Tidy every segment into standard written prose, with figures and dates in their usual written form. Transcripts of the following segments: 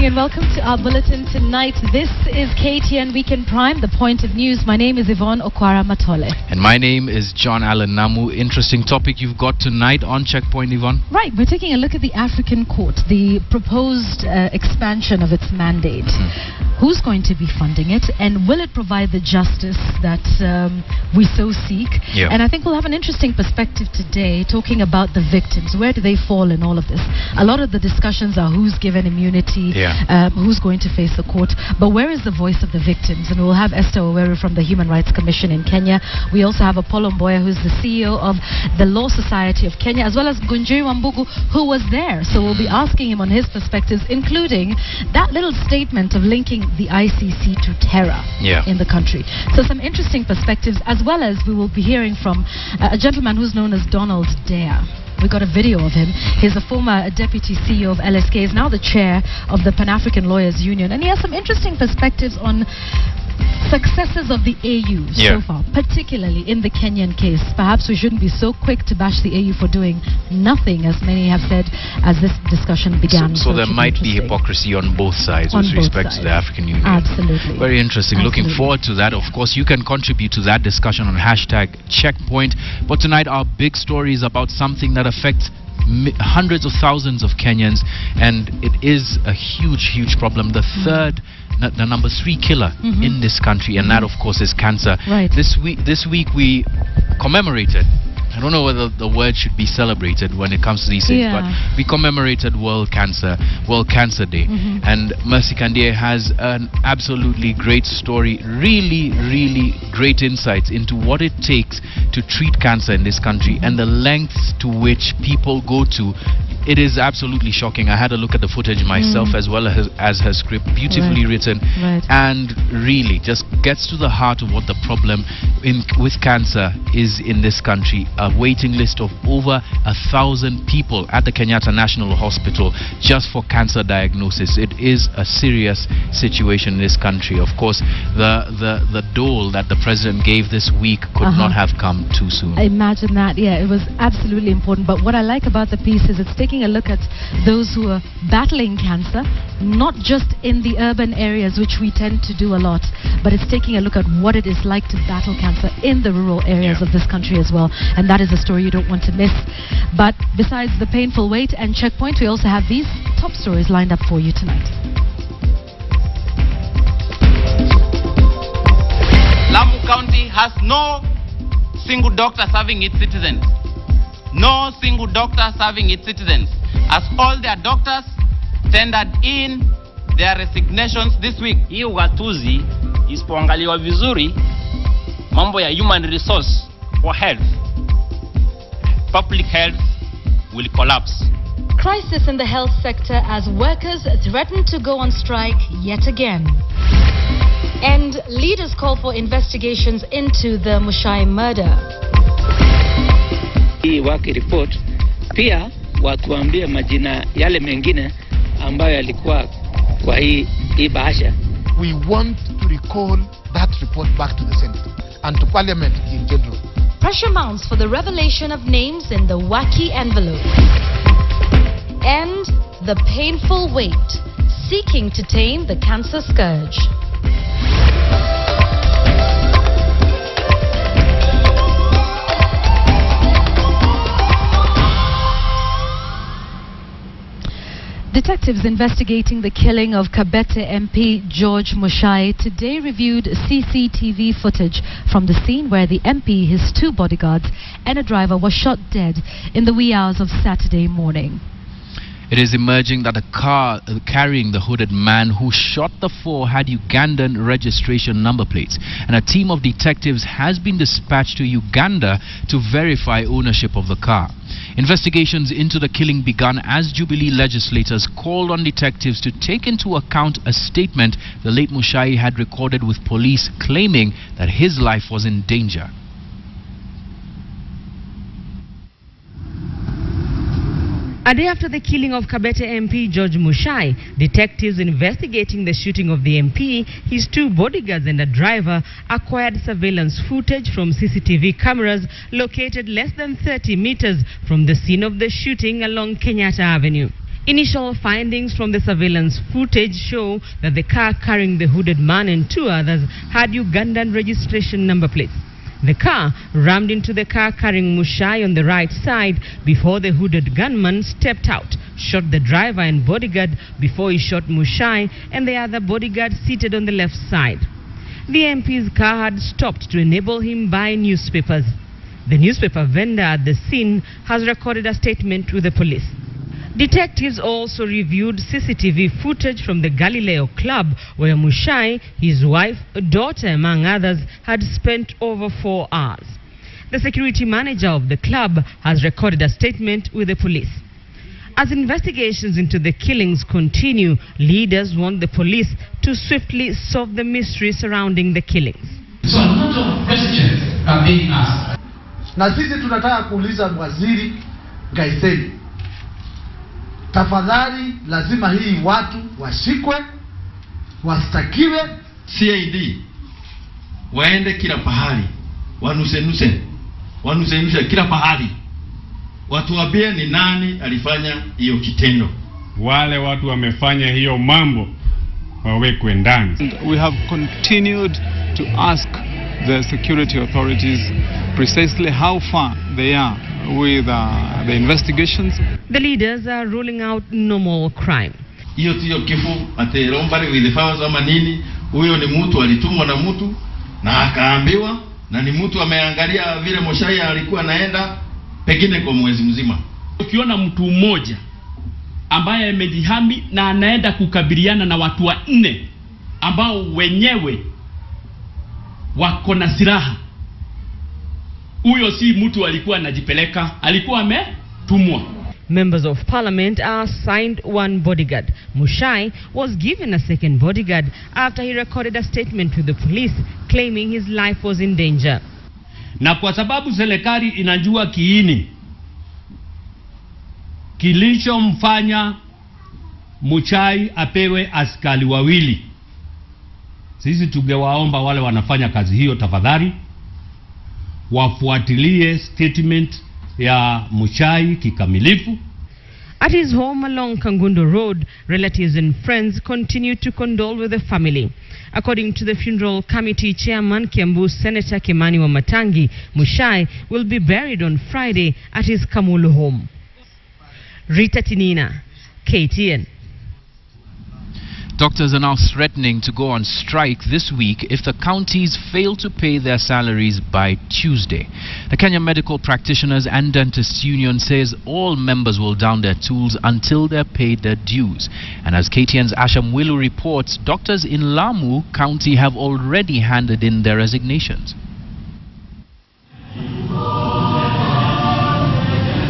and welcome to our bulletin tonight. This is KTN Weekend Prime, the point of news. My name is Yvonne Okwara Matole. And my name is John Allen Namu. Interesting topic you've got tonight on Checkpoint, Yvonne. Right, we're taking a look at the African Court, the proposed expansion of its mandate. Who's going to be funding it, and will it provide the justice that we so seek? Yeah. And I think we'll have an interesting perspective today talking about the victims. Where do they fall in all of this? A lot of the discussions are who's given immunity, who's going to face the court, but where is the voice of the victims? And we'll have Esther Oweru from the Human Rights Commission in Kenya. We also have Apollo Mboya, who's the CEO of the Law Society of Kenya, as well as Gunjiri Wambugu, who was there. So we'll be asking him on his perspectives, including that little statement of linking the ICC to terror in the country. So some interesting perspectives, as well as we will be hearing from a gentleman who's known as Donald Dare. We got a video of him. He's a former deputy CEO of LSK, is now the chair of the Pan-African Lawyers Union, and he has some interesting perspectives on successes of the AU so far, particularly in the Kenyan case. Perhaps we shouldn't be so quick to bash the AU for doing nothing, as many have said, as this discussion began. So there might be hypocrisy on both sides with respect to the African Union. Absolutely. Very interesting. Looking forward to that. Of course, you can contribute to that discussion on hashtag Checkpoint. But tonight, our big story is about something that affects hundreds of thousands of Kenyans, and it is a huge problem. The number 3 killer in this country, and that of course is cancer. This week we commemorated, I don't know whether the word should be celebrated when it comes to these things, but we commemorated World Cancer Day. And Mercy Kandie has an absolutely great story, really great insights into what it takes to treat cancer in this country and the lengths to which people go to. It is absolutely shocking. I had a look at the footage myself, as well as her script, beautifully written, and really just gets to the heart of what the problem with cancer is in this country. A waiting list of over 1,000 people at the Kenyatta National Hospital just for cancer diagnosis. It is a serious situation in this country. Of course, the dole that the president gave this week could not have come too soon. Imagine that. Yeah, it was absolutely important. But what I like about the piece is it's taking a look at those who are battling cancer, not just in the urban areas, which we tend to do a lot, but it's taking a look at what it is like to battle cancer in the rural areas of this country as well. And that is a story you don't want to miss. But besides the painful wait and Checkpoint, we also have these top stories lined up for you tonight. Lamu County has no single doctor serving its citizens. No single doctor serving its citizens, as all their doctors tendered in their resignations this week. Hii ugatuzi isipoangaliwa vizuri, mambo ya human resource for health, public health will collapse. Crisis in the health sector as workers threaten to go on strike yet again. And leaders call for investigations into the Mushai murder. Hii waki report pia watuambie majina yale mengine ambayo yalikuwa kwa hii bahasha. We want to recall that report back to the Senate and to Parliament in general. Pressure mounts for the revelation of names in the wacky envelope. And the painful wait, seeking to tame the cancer scourge. Detectives investigating the killing of Kabete MP George Mushai today reviewed CCTV footage from the scene where the MP, his 2 bodyguards, and a driver were shot dead in the wee hours of Saturday morning. It is emerging that a car carrying the hooded man who shot the 4 had Ugandan registration number plates, and a team of detectives has been dispatched to Uganda to verify ownership of the car. Investigations into the killing began as Jubilee legislators called on detectives to take into account a statement the late Mushai had recorded with police claiming that his life was in danger. A day after the killing of Kabete MP George Mushai, detectives investigating the shooting of the MP, his 2 bodyguards and a driver acquired surveillance footage from CCTV cameras located less than 30 meters from the scene of the shooting along Kenyatta Avenue. Initial findings from the surveillance footage show that the car carrying the hooded man and two others had Ugandan registration number plates. The car rammed into the car carrying Mushai on the right side before the hooded gunman stepped out, shot the driver and bodyguard before he shot Mushai and the other bodyguard seated on the left side. The MP's car had stopped to enable him buy newspapers. The newspaper vendor at the scene has recorded a statement with the police. Detectives also reviewed CCTV footage from the Galileo Club where Mushai, his wife, daughter among others, had spent over 4 hours. The security manager of the club has recorded a statement with the police. As investigations into the killings continue, leaders want the police to swiftly solve the mystery surrounding the killings. So a lot of questions are being asked. Na sisi tunataka kuuliza waziri Gaiseni, tafadhali lazima hii watu washikwe, wastakiwe. CID waende kila pahali, wanuse kila pahali, watuambie ni nani alifanya hiyo kitendo. Wale watu wamefanya hiyo mambo wawekwe ndani. We have continued to ask the security authorities precisely how far they are with the investigations. The leaders are ruling out no more crime. Hiyo sio kifo ate rombari with the powers ama nini. Huyo ni mtu alitumwa na mtu na akaambiwa, na ni mtu ameangalia vile Mushai alikuwa naenda pengine kwa mwezi mzima. Ukiona mtu mmoja ambaye amejihami na anaenda kukabiliana na watu 4 ambao wenyewe wako na silaha, huyo si mtu alikuwa anajipeleka, alikuwa ametumwa. Members of parliament are assigned 1 bodyguard. Mushai was given a 2nd bodyguard after he recorded a statement with the police claiming his life was in danger. Na kwa sababu serikali inajua kiini kilichomfanya Mushai apewe askari 2, sisi tungewaomba wale wanafanya kazi hiyo tafadhali wafuatilie statement ya Mushai kikamilifu. At his home along Kangundo Road, relatives and friends continue to condole with the family. According to the funeral committee chairman, Kiambu Senator Kimani Wamatangi, Mushai will be buried on Friday at his Kamulu home. Rita Tinina, KTN. Doctors are now threatening to go on strike this week if the counties fail to pay their salaries by Tuesday. The Kenya Medical Practitioners and Dentists Union says all members will down their tools until they're paid their dues. And as KTN's Asha Mwilu reports, doctors in Lamu County have already handed in their resignations.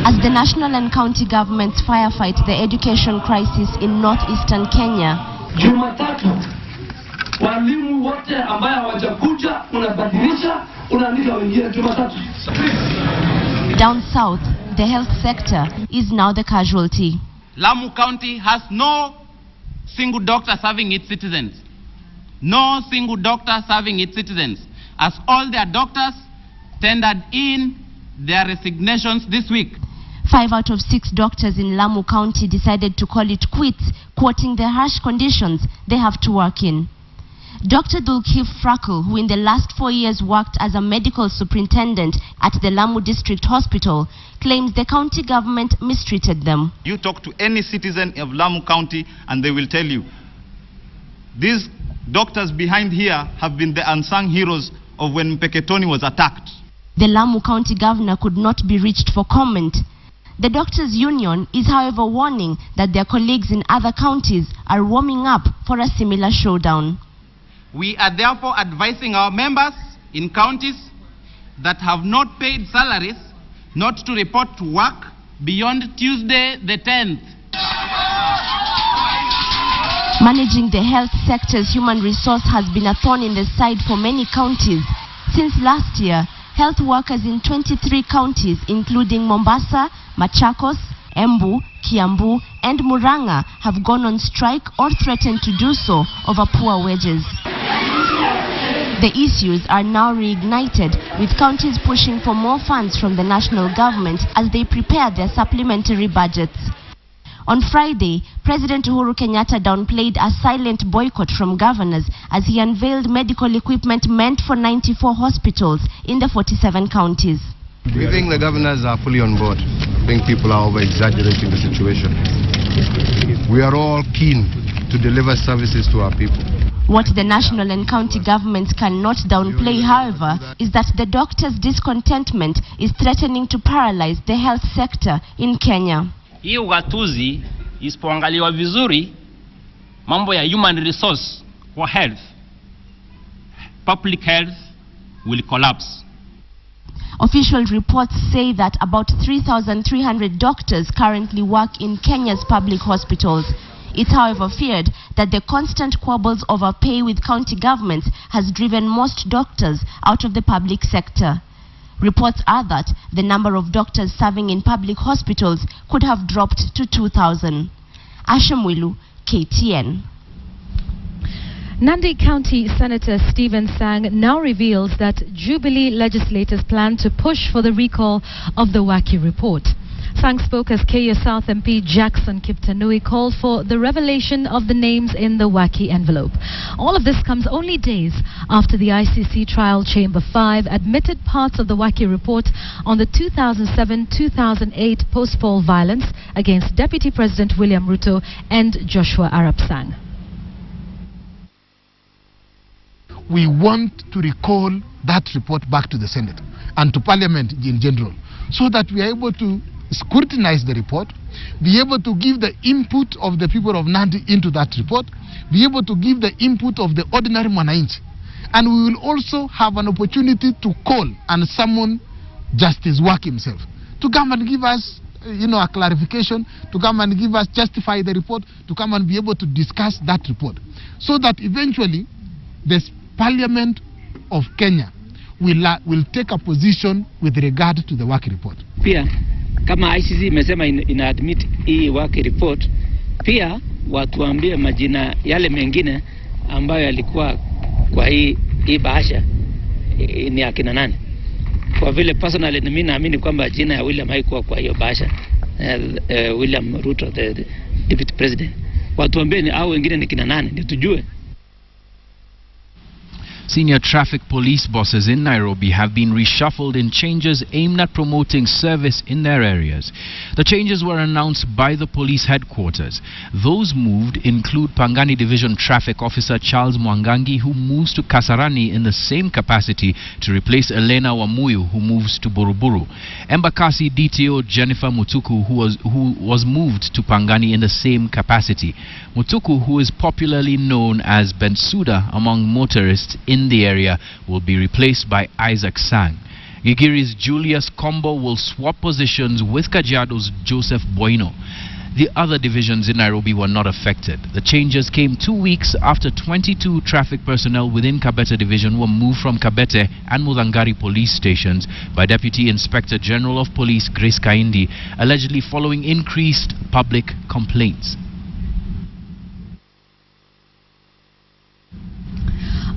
As the national and county governments firefight the education crisis in northeastern Kenya, Jumatatu walimu wote ambao hawajakuja unabadilisha, unaandika wengine Jumatatu. Down south, the health sector is now the casualty. Lamu County has no single doctor serving its citizens. No single doctor serving its citizens, as all their doctors tendered in their resignations this week. 5 out of 6 doctors in Lamu County decided to call it quits, quoting the harsh conditions they have to work in. Dr. Dulkif Frakel, who in the last 4 years worked as a medical superintendent at the Lamu District Hospital, claims the county government mistreated them. You talk to any citizen of Lamu County and they will tell you, these doctors behind here have been the unsung heroes of when Mpeketoni was attacked. The Lamu County governor could not be reached for comment. The doctors' union is, however, warning that their colleagues in other counties are warming up for a similar showdown. We are therefore advising our members in counties that have not paid salaries not to report to work beyond Tuesday the 10th. Managing the health sector's human resource has been a thorn in the side for many counties. Since last year, health workers in 23 counties, including Mombasa, Machakos, Embu, Kiambu, and Murang'a, have gone on strike or threatened to do so over poor wages. The issues are now reignited, with counties pushing for more funds from the national government as they prepare their supplementary budgets. On Friday, President Uhuru Kenyatta downplayed a silent boycott from governors as he unveiled medical equipment meant for 94 hospitals in the 47 counties. We think the governors are fully on board. I think people are over-exaggerating the situation. We are all keen to deliver services to our people. What the national and county governments cannot downplay, however, is that the doctors' discontentment is threatening to paralyze the health sector in Kenya. Hii ugatuzi isipoangaliwa vizuri, mambo ya human resource for health, public health will collapse. Official reports say that about 3,300 doctors currently work in Kenya's public hospitals. It's however feared that the constant squabbles over pay with county governments has driven most doctors out of the public sector. Reports are that the number of doctors serving in public hospitals could have dropped to 2,000. Ashamwilu, KTN. Nandi County Senator Stephen Sang now reveals that Jubilee legislators plan to push for the recall of the Waki report. Sang spoke as KU South MP Jackson Kiptanui called for the revelation of the names in the Waki envelope. All of this comes only days after the ICC Trial Chamber 5 admitted parts of the Waki report on the 2007-2008 post-poll violence against Deputy President William Ruto and Joshua Arap Sang. We want to recall that report back to the Senate and to Parliament in general, so that we are able to scrutinize the report, be able to give the input of the people of Nandi into that report, be able to give the input of the ordinary mwananchi. And we will also have an opportunity to call and summon Justice Waki himself to come and give us a clarification, to come and give us, justify the report, to come and be able to discuss that report, so that eventually the Parliament of Kenya will take a position with regard to the Waki report. Pia kama ICC imesema ina admit hii Waki report, pia watuambie majina yale mengine ambayo yalikuwa kwa hii bahasha ni akina nani. Kwa vile personally mimi naamini kwamba jina ya William haikuwa kwa hiyo bahasha. William Ruto, the deputy president. Watuambie ni hao wengine ni kina nani ndio tujue. Senior traffic police bosses in Nairobi have been reshuffled in changes aimed at promoting service in their areas. The changes were announced by the police headquarters. Those moved include Pangani Division Traffic Officer Charles Mwangangi, who moves to Kasarani in the same capacity to replace Elena Wamuyu, who moves to Buruburu. Embakasi DTO Jennifer Mutuku, who was moved to Pangani in the same capacity. Mutuku, who is popularly known as Bensuda among motorists in the area, will be replaced by Isaac Sang. Gigiri's Julius Combo will swap positions with Kajiado's Joseph Bueno. The other divisions in Nairobi were not affected. The changes came 2 weeks after 22 traffic personnel within Kabete Division were moved from Kabete and Mudangari police stations by Deputy Inspector General of Police Grace Kaindi, allegedly following increased public complaints.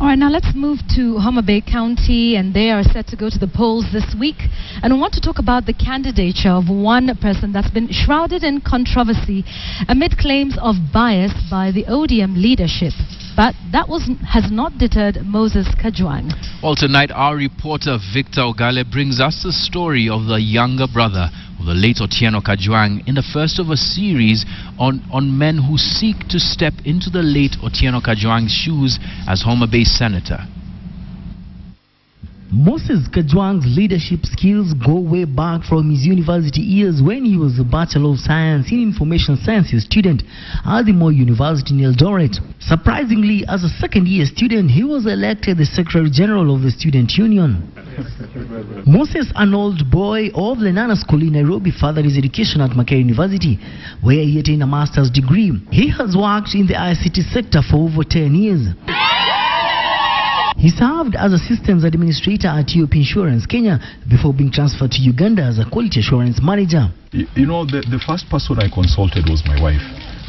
All right, now let's move to Homabay County, and they are set to go to the polls this week. And we want to talk about the candidature of one person that's been shrouded in controversy amid claims of bias by the ODM leadership. But that has not deterred Moses Kajwang. Well, tonight our reporter Victor Ogale brings us the story of the younger brother of the late Otieno Kajwang in the first of a series on men who seek to step into the late Otieno Kajwang's shoes as Homabay senator. Moses Kajwang's leadership skills go way back from his university years when he was a Bachelor of Science in Information Sciences student at the Moi University in Eldoret. Surprisingly, as a second-year student, he was elected the Secretary General of the Student Union. Moses, an old boy of Lenana School in Nairobi, furthered his education at Makerere University, where he attained a master's degree. He has worked in the ICT sector for over 10 years. He served as a systems administrator at UP Insurance Kenya before being transferred to Uganda as a quality assurance manager. You know, the first person I consulted was my wife.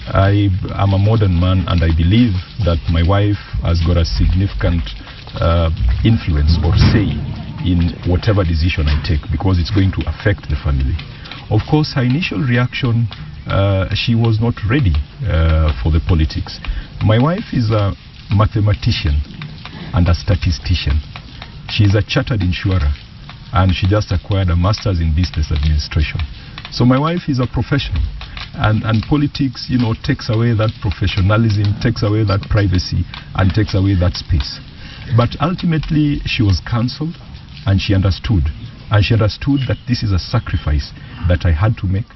I am a modern man, and I believe that my wife has got a significant influence or say in whatever decision I take, because it's going to affect the family. Of course, her initial reaction she was not ready for the politics. My wife is a mathematician and a statistician. She is a chartered insurer, and she just acquired a master's in business administration. So my wife is a professional, and politics, you know, takes away that professionalism, takes away that privacy, and takes away that space. But ultimately, she was counseled, and she understood. And she understood that this is a sacrifice that I had to make.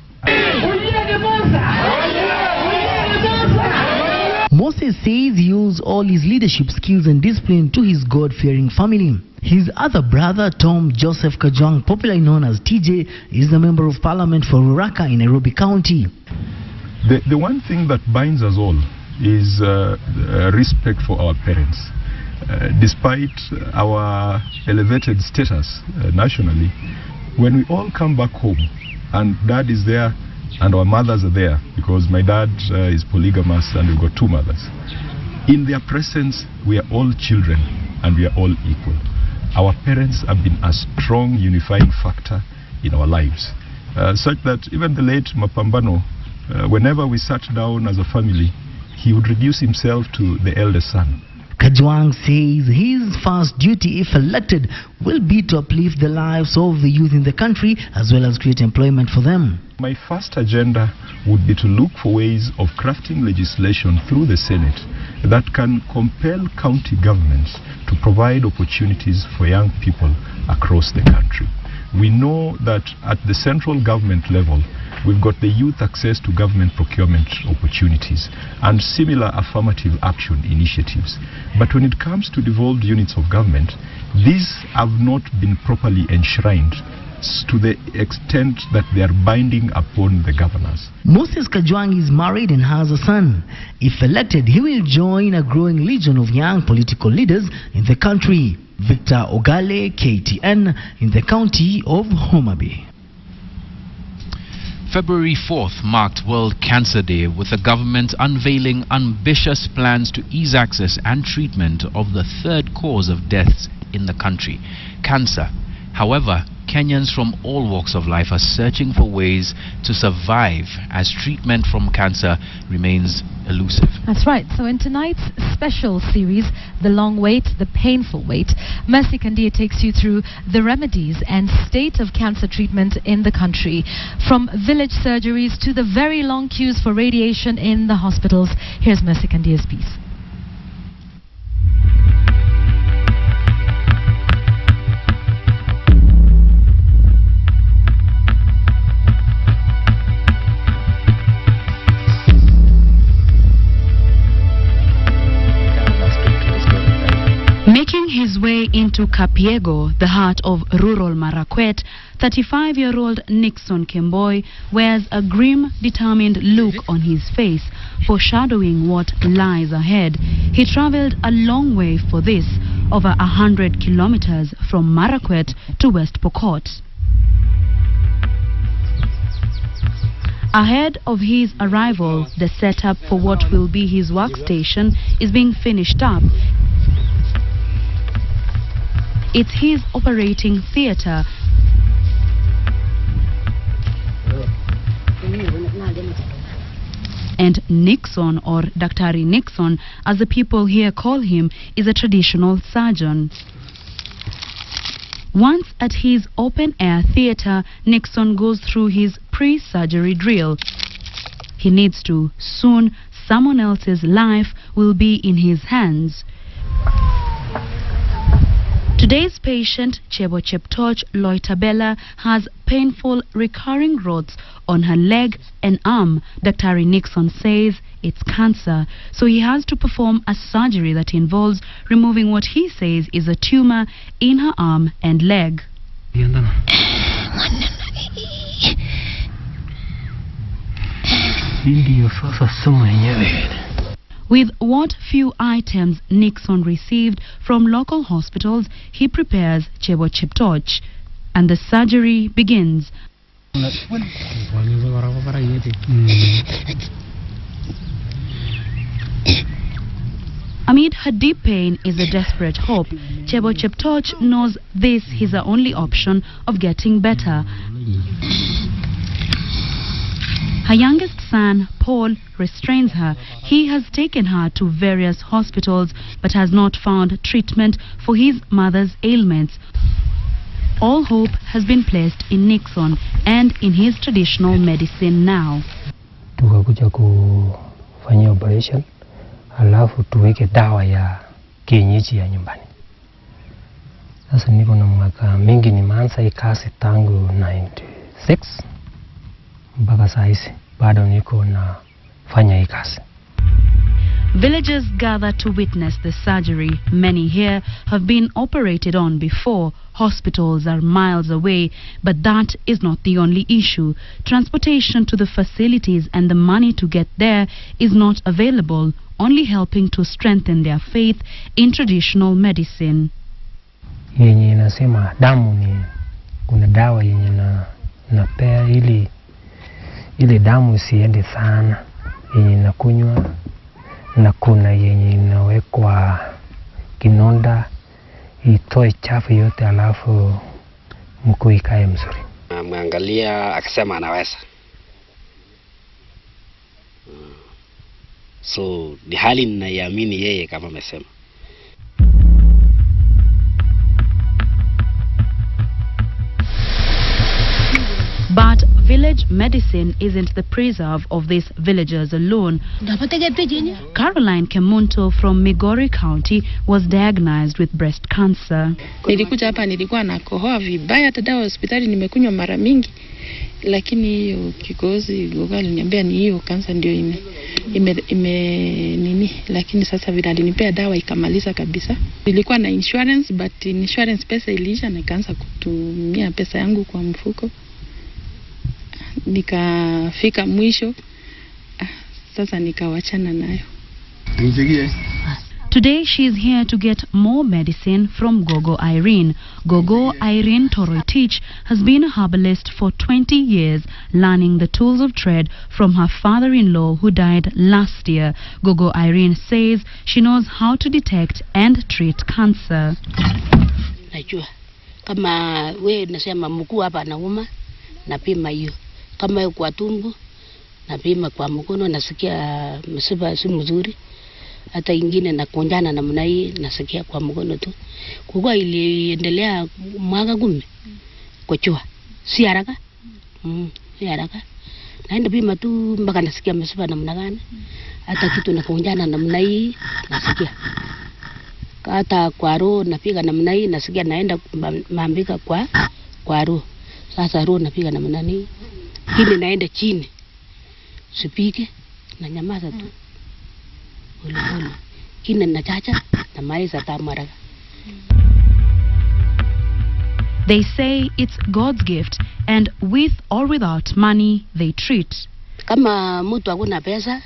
Moses says he owes all his leadership skills and discipline to his God-fearing family. His other brother, Tom Joseph Kajwang, popularly known as TJ, is the Member of Parliament for Ruaraka in Nairobi County. The one thing that binds us all is respect for our parents. Despite our elevated status nationally, when we all come back home and dad is there and our mothers are there, because my dad is polygamous and we've got two mothers, in their presence we are all children and we are all equal. Our parents have been a strong unifying factor in our lives, such that even the late Mapambano, whenever we sat down as a family, he would reduce himself to the eldest son. Kajwang says his first duty, if elected, will be to uplift the lives of the youth in the country as well as create employment for them. My first agenda would be to look for ways of crafting legislation through the Senate that can compel county governments to provide opportunities for young people across the country. We know that at the central government level, we've got the youth access to government procurement opportunities and similar affirmative action initiatives. But when it comes to devolved units of government, these have not been properly enshrined to the extent that they are binding upon the governors. Moses Kajwang is married and has a son. If elected, he will join a growing legion of young political leaders in the country. Victor Ogale, KTN, in the county of Homabay. February 4th marked World Cancer Day, with the government unveiling ambitious plans to ease access and treatment of the third cause of deaths in the country, cancer. However, Kenyans from all walks of life are searching for ways to survive as treatment from cancer remains elusive. That's right. So in tonight's special series, The Long Wait, The Painful Wait, Mercy Kandia takes you through the remedies and state of cancer treatment in the country. From village surgeries to the very long queues for radiation in the hospitals. Here's Mercy Kandia's piece. Making his way into Kapiego, the heart of rural Marakwet, 35-year-old Nixon Kemboi wears a grim, determined look on his face, foreshadowing what lies ahead. He traveled a long way for this, over 100 kilometers from Marakwet to West Pokot. Ahead of his arrival, the setup for what will be his workstation is being finished up. It's his operating theater. And Nixon, or Daktari Nixon, as the people here call him, is a traditional surgeon. Once at his open-air theater, Nixon goes through his pre-surgery drill. He needs to. Soon, someone else's life will be in his hands. Today's patient, Chebo Cheptoch Loitabella, has painful recurring growths on her leg and arm. Dr. Nixon says it's cancer, so he has to perform a surgery that involves removing what he says is a tumor in her arm and leg. With what few items Nixon received from local hospitals, he prepares Chebo Cheptoch, and the surgery begins. Amid her deep pain is a desperate hope. Chebo Cheptoch knows this is her only option of getting better. Her youngest son, Paul, restrains her. He has taken her to various hospitals but has not found treatment for his mother's ailments. All hope has been placed in Nixon and in his traditional medicine now. Tukakuja kufanyia operation, alafu tuweke dawa ya kienyeji ya nyumbani. Sasa niko na mwaka mingi nimeanza hii kazi tangu 96 mpaka saa hizi bado niko nafanya hii kazi. Villagers gather to witness the surgery. Many here have been operated on before. Hospitals are miles away, but that is not the only issue. Transportation to the facilities and the money to get there is not available, only helping to strengthen their faith in traditional medicine. Yenye inasema damu ni kuna dawa yenye napea ili damu isiende sana, yenye nakunywa, na kuna yenye inawekwa kinonda itoe chafu yote alafu mkuu ikae mzuri. Mwangalia akasema anaweza. So ni hali ninaiamini yeye kama amesema. But village medicine isn't the preserve of these villagers alone. Caroline Kemunto from Migori County was diagnosed with breast cancer. Nilikuja hapa nilikuwa nakohoa vibaya, hata dawa hospitali nimekunywa mara mingi, lakini hiyo kikozi gogo aliniambia ni hiyo kansa ndio nini, lakini sasa vile alinipea dawa ikamaliza kabisa. Nilikuwa na insurance but insurance pesa ilisha na nikaanza kutumia pesa yangu kwa mfuko. Nikafika mwisho, sasa nikawachana nayo. Today she is here to get more medicine from Gogo Irene. Gogo Irene Toroitich has been a herbalist for 20 years, learning the tools of trade from her father-in-law who died last year. Gogo Irene says she knows how to detect and treat cancer. Najua kama we nasema mguu hapa nauma, napima hiyo. Kama kwa tumbo napima, kwa mkono nasikia msiba si mzuri, hata ingine nakonjana namna hii nasikia kwa mkono tu. Kugua iliendelea mwaka 10 kuchua, si haraka. Si haraka. Naenda pima tu mpaka nasikia msiba namna gani, hata kitu nakonjana namna hii nasikia. Hata kwa roho napiga namna hii nasikia, naenda maambika kwa roho. Sasa roho napiga namna hii, kile naenda chini sipike na nyamaza tu pole, kile nachacha na maliza tamara. They say it's God's gift, and with or without money they treat. Kama mtu hakuna pesa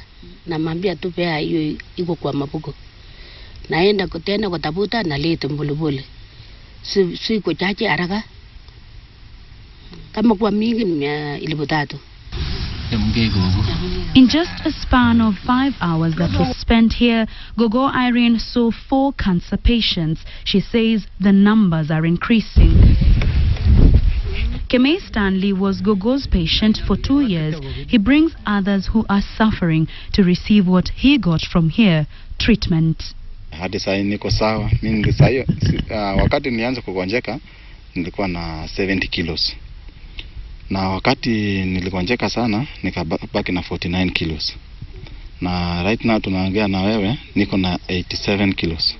namwambia tu pea hiyo iko kwa mabuko, naenda kutenda kutafuta na lete mbulubule, si kuchache haraka. Kama kwa mingi ni 3,000. In just a span of 5 hours that was spent here, Gogo Irene saw 4 cancer patients. She says the numbers are increasing. Kemei Stanley was Gogo's patient for 2 years. He brings others who are suffering to receive what he got from here, treatment. Hadi sasa niko sawa. Mimi sasa wakati nilianza kugonjeka nilikuwa na 70 kilos. Na wakati niligonjeka sana nikabaki na 49 kilos. Na right now tunaongea na wewe niko na 87 kilos.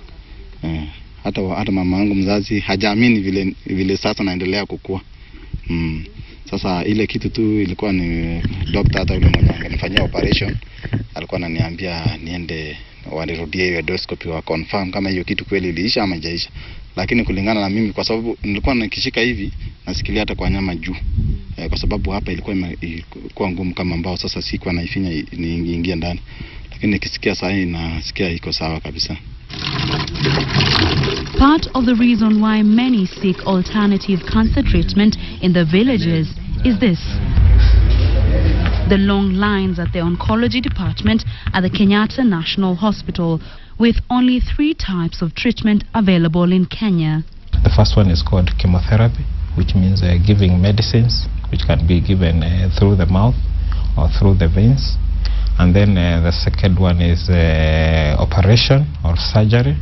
Hata mama yangu mzazi hajaamini vile sasa naendelea kukua. Sasa ile kitu tu ilikuwa ni doctor, hata yule mwenye angenifanyia operation alikuwa ananiambia niende wanirudie hiyo endoscopy wa confirm kama hiyo kitu kweli iliisha ama haijaisha. Lakini kulingana na mimi, kwa sababu nilikuwa nikishika hivi nasikilia hata kwa nyama juu, kwa sababu hapa ilikuwa ngumu kama mbao. Sasa sikuwa naifinya niingie ndani, lakini nikisikia sasa nasikia iko sawa kabisa. Part of the reason why many seek alternative cancer treatment in the villages is this: the long lines at the oncology department at the Kenyatta National Hospital, with only 3 types of treatment available in Kenya. The first one is called chemotherapy, which means giving medicines which can be given through the mouth, or through the veins. And then the second one is operation or surgery.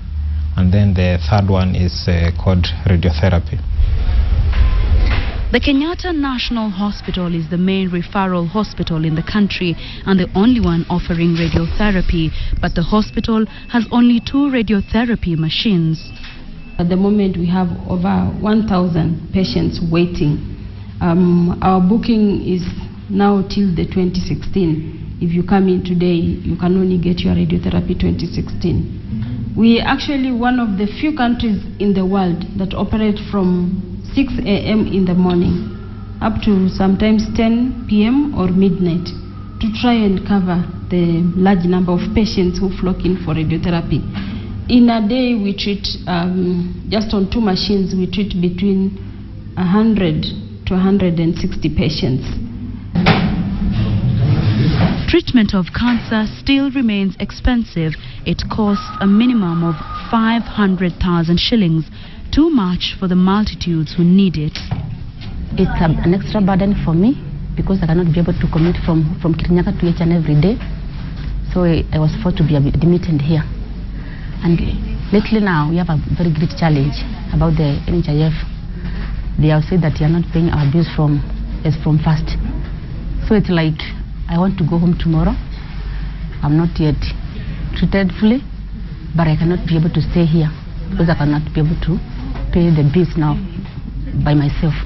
And then the third one is called radiotherapy. The Kenyatta National Hospital is the main referral hospital in the country and the only one offering radiotherapy, but the hospital has only 2 radiotherapy machines. At the moment we have over 1,000 patients waiting. Our booking is now till the 2016. If you come in today, you can only get your radiotherapy 2016. We are actually one of the few countries in the world that operate from 6 a.m. in the morning up to sometimes 10 p.m. or midnight to try and cover the large number of patients who flock in for radiotherapy. In a day we treat, just on 2 machines, we treat between 100 to 160 patients. Treatment of cancer still remains expensive. It costs a minimum of 500,000 shillings, too much for the multitudes who need it. It's an extra burden for me because I cannot be able to commute from Kirinyaga to HN every day. So I was forced to be admitted here. And lately now we have a very great challenge about the NHIF. They have said that they are not paying our bills from first. So it's like I want to go home tomorrow. I'm not yet treated fully, but I cannot be able to stay here because I cannot be able to pay the bills now by myself.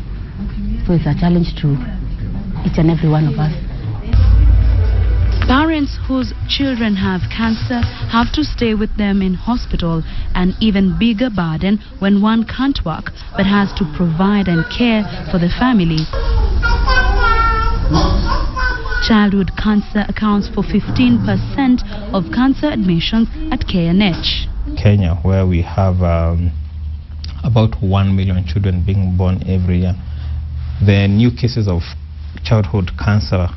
So it's a challenge to each and every one of us. Parents whose children have cancer have to stay with them in hospital, an even bigger burden when one can't work but has to provide and care for the family. Childhood cancer accounts for 15% of cancer admissions at KNH. Kenya, where we have about 1 million children being born every year, the new cases of childhood cancer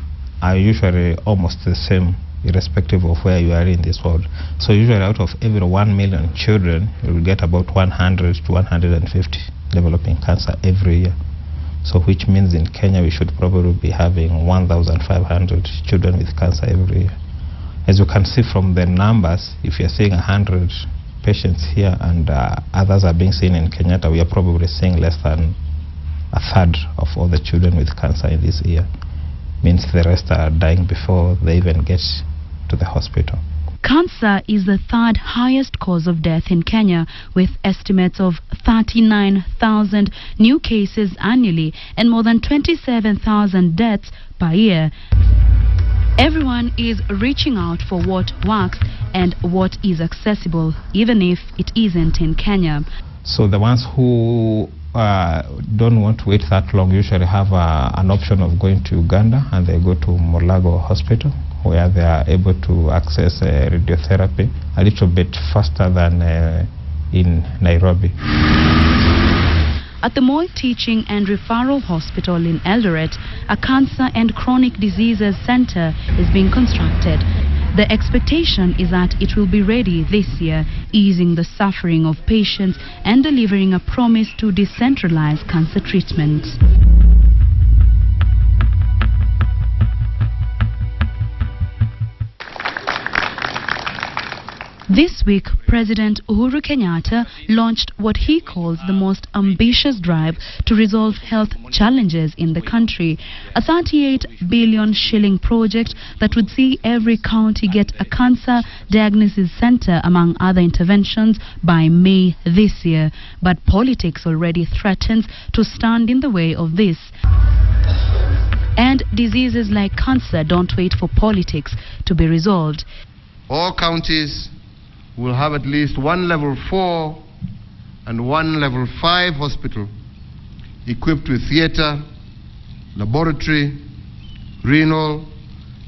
are usually almost the same, irrespective of where you are in this world. So usually out of every 1 million children, you will get about 100 to 150 developing cancer every year. So which means in Kenya we should probably be having 1,500 children with cancer every year. As you can see from the numbers, if you're seeing 100 patients here and others are being seen in Kenyatta, we are probably seeing less than a third of all the children with cancer in this year. Means the rest are dying before they even get to the hospital. Cancer is the 3rd highest cause of death in Kenya, with estimates of 39,000 new cases annually and more than 27,000 deaths per year. Everyone is reaching out for what works and what is accessible, even if it isn't in Kenya. So the ones who don't want to wait that long usually have an option of going to Uganda, and they go to Mulago Hospital, where they are able to access radiotherapy a little bit faster than in Nairobi. At the Moi Teaching and Referral Hospital in Eldoret, a cancer and chronic diseases center is being constructed. The expectation is that it will be ready this year, easing the suffering of patients and delivering a promise to decentralize cancer treatment. This week, President Uhuru Kenyatta launched what he calls the most ambitious drive to resolve health challenges in the country. A 38 billion shilling project that would see every county get a cancer diagnosis center, among other interventions, by May this year. But politics already threatens to stand in the way of this. And diseases like cancer don't wait for politics to be resolved. All counties will have at least one level 4 and one level 5 hospital equipped with theatre, laboratory, renal,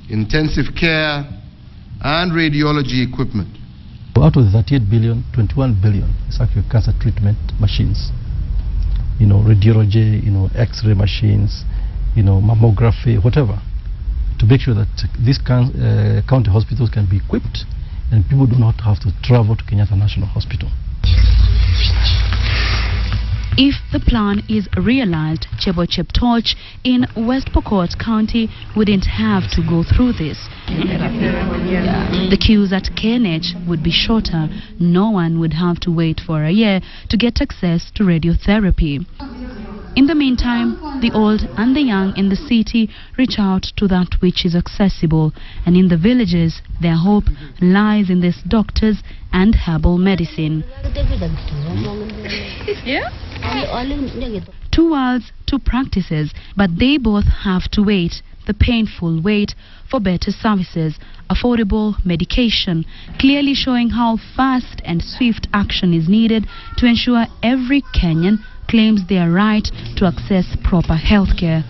intensive care and radiology equipment. Out of the 38 billion, 21 billion is actually cancer treatment machines. Radiology, X-ray machines, mammography, whatever, to make sure that these county hospitals can be equipped and people do not have to travel to Kenyatta National Hospital. If the plan is realized, Chebochep Torch in West Pokot County wouldn't have to go through this. The queues at KNH would be shorter. No one would have to wait for a year to get access to radiotherapy. In the meantime, the old and the young in the city reach out to that which is accessible, and in the villages, their hope lies in this doctors and herbal medicine. Two worlds, two practices, but they both have to wait, the painful wait for better services, affordable medication, clearly showing how fast and swift action is needed to ensure every Kenyan claims their right to access proper health care.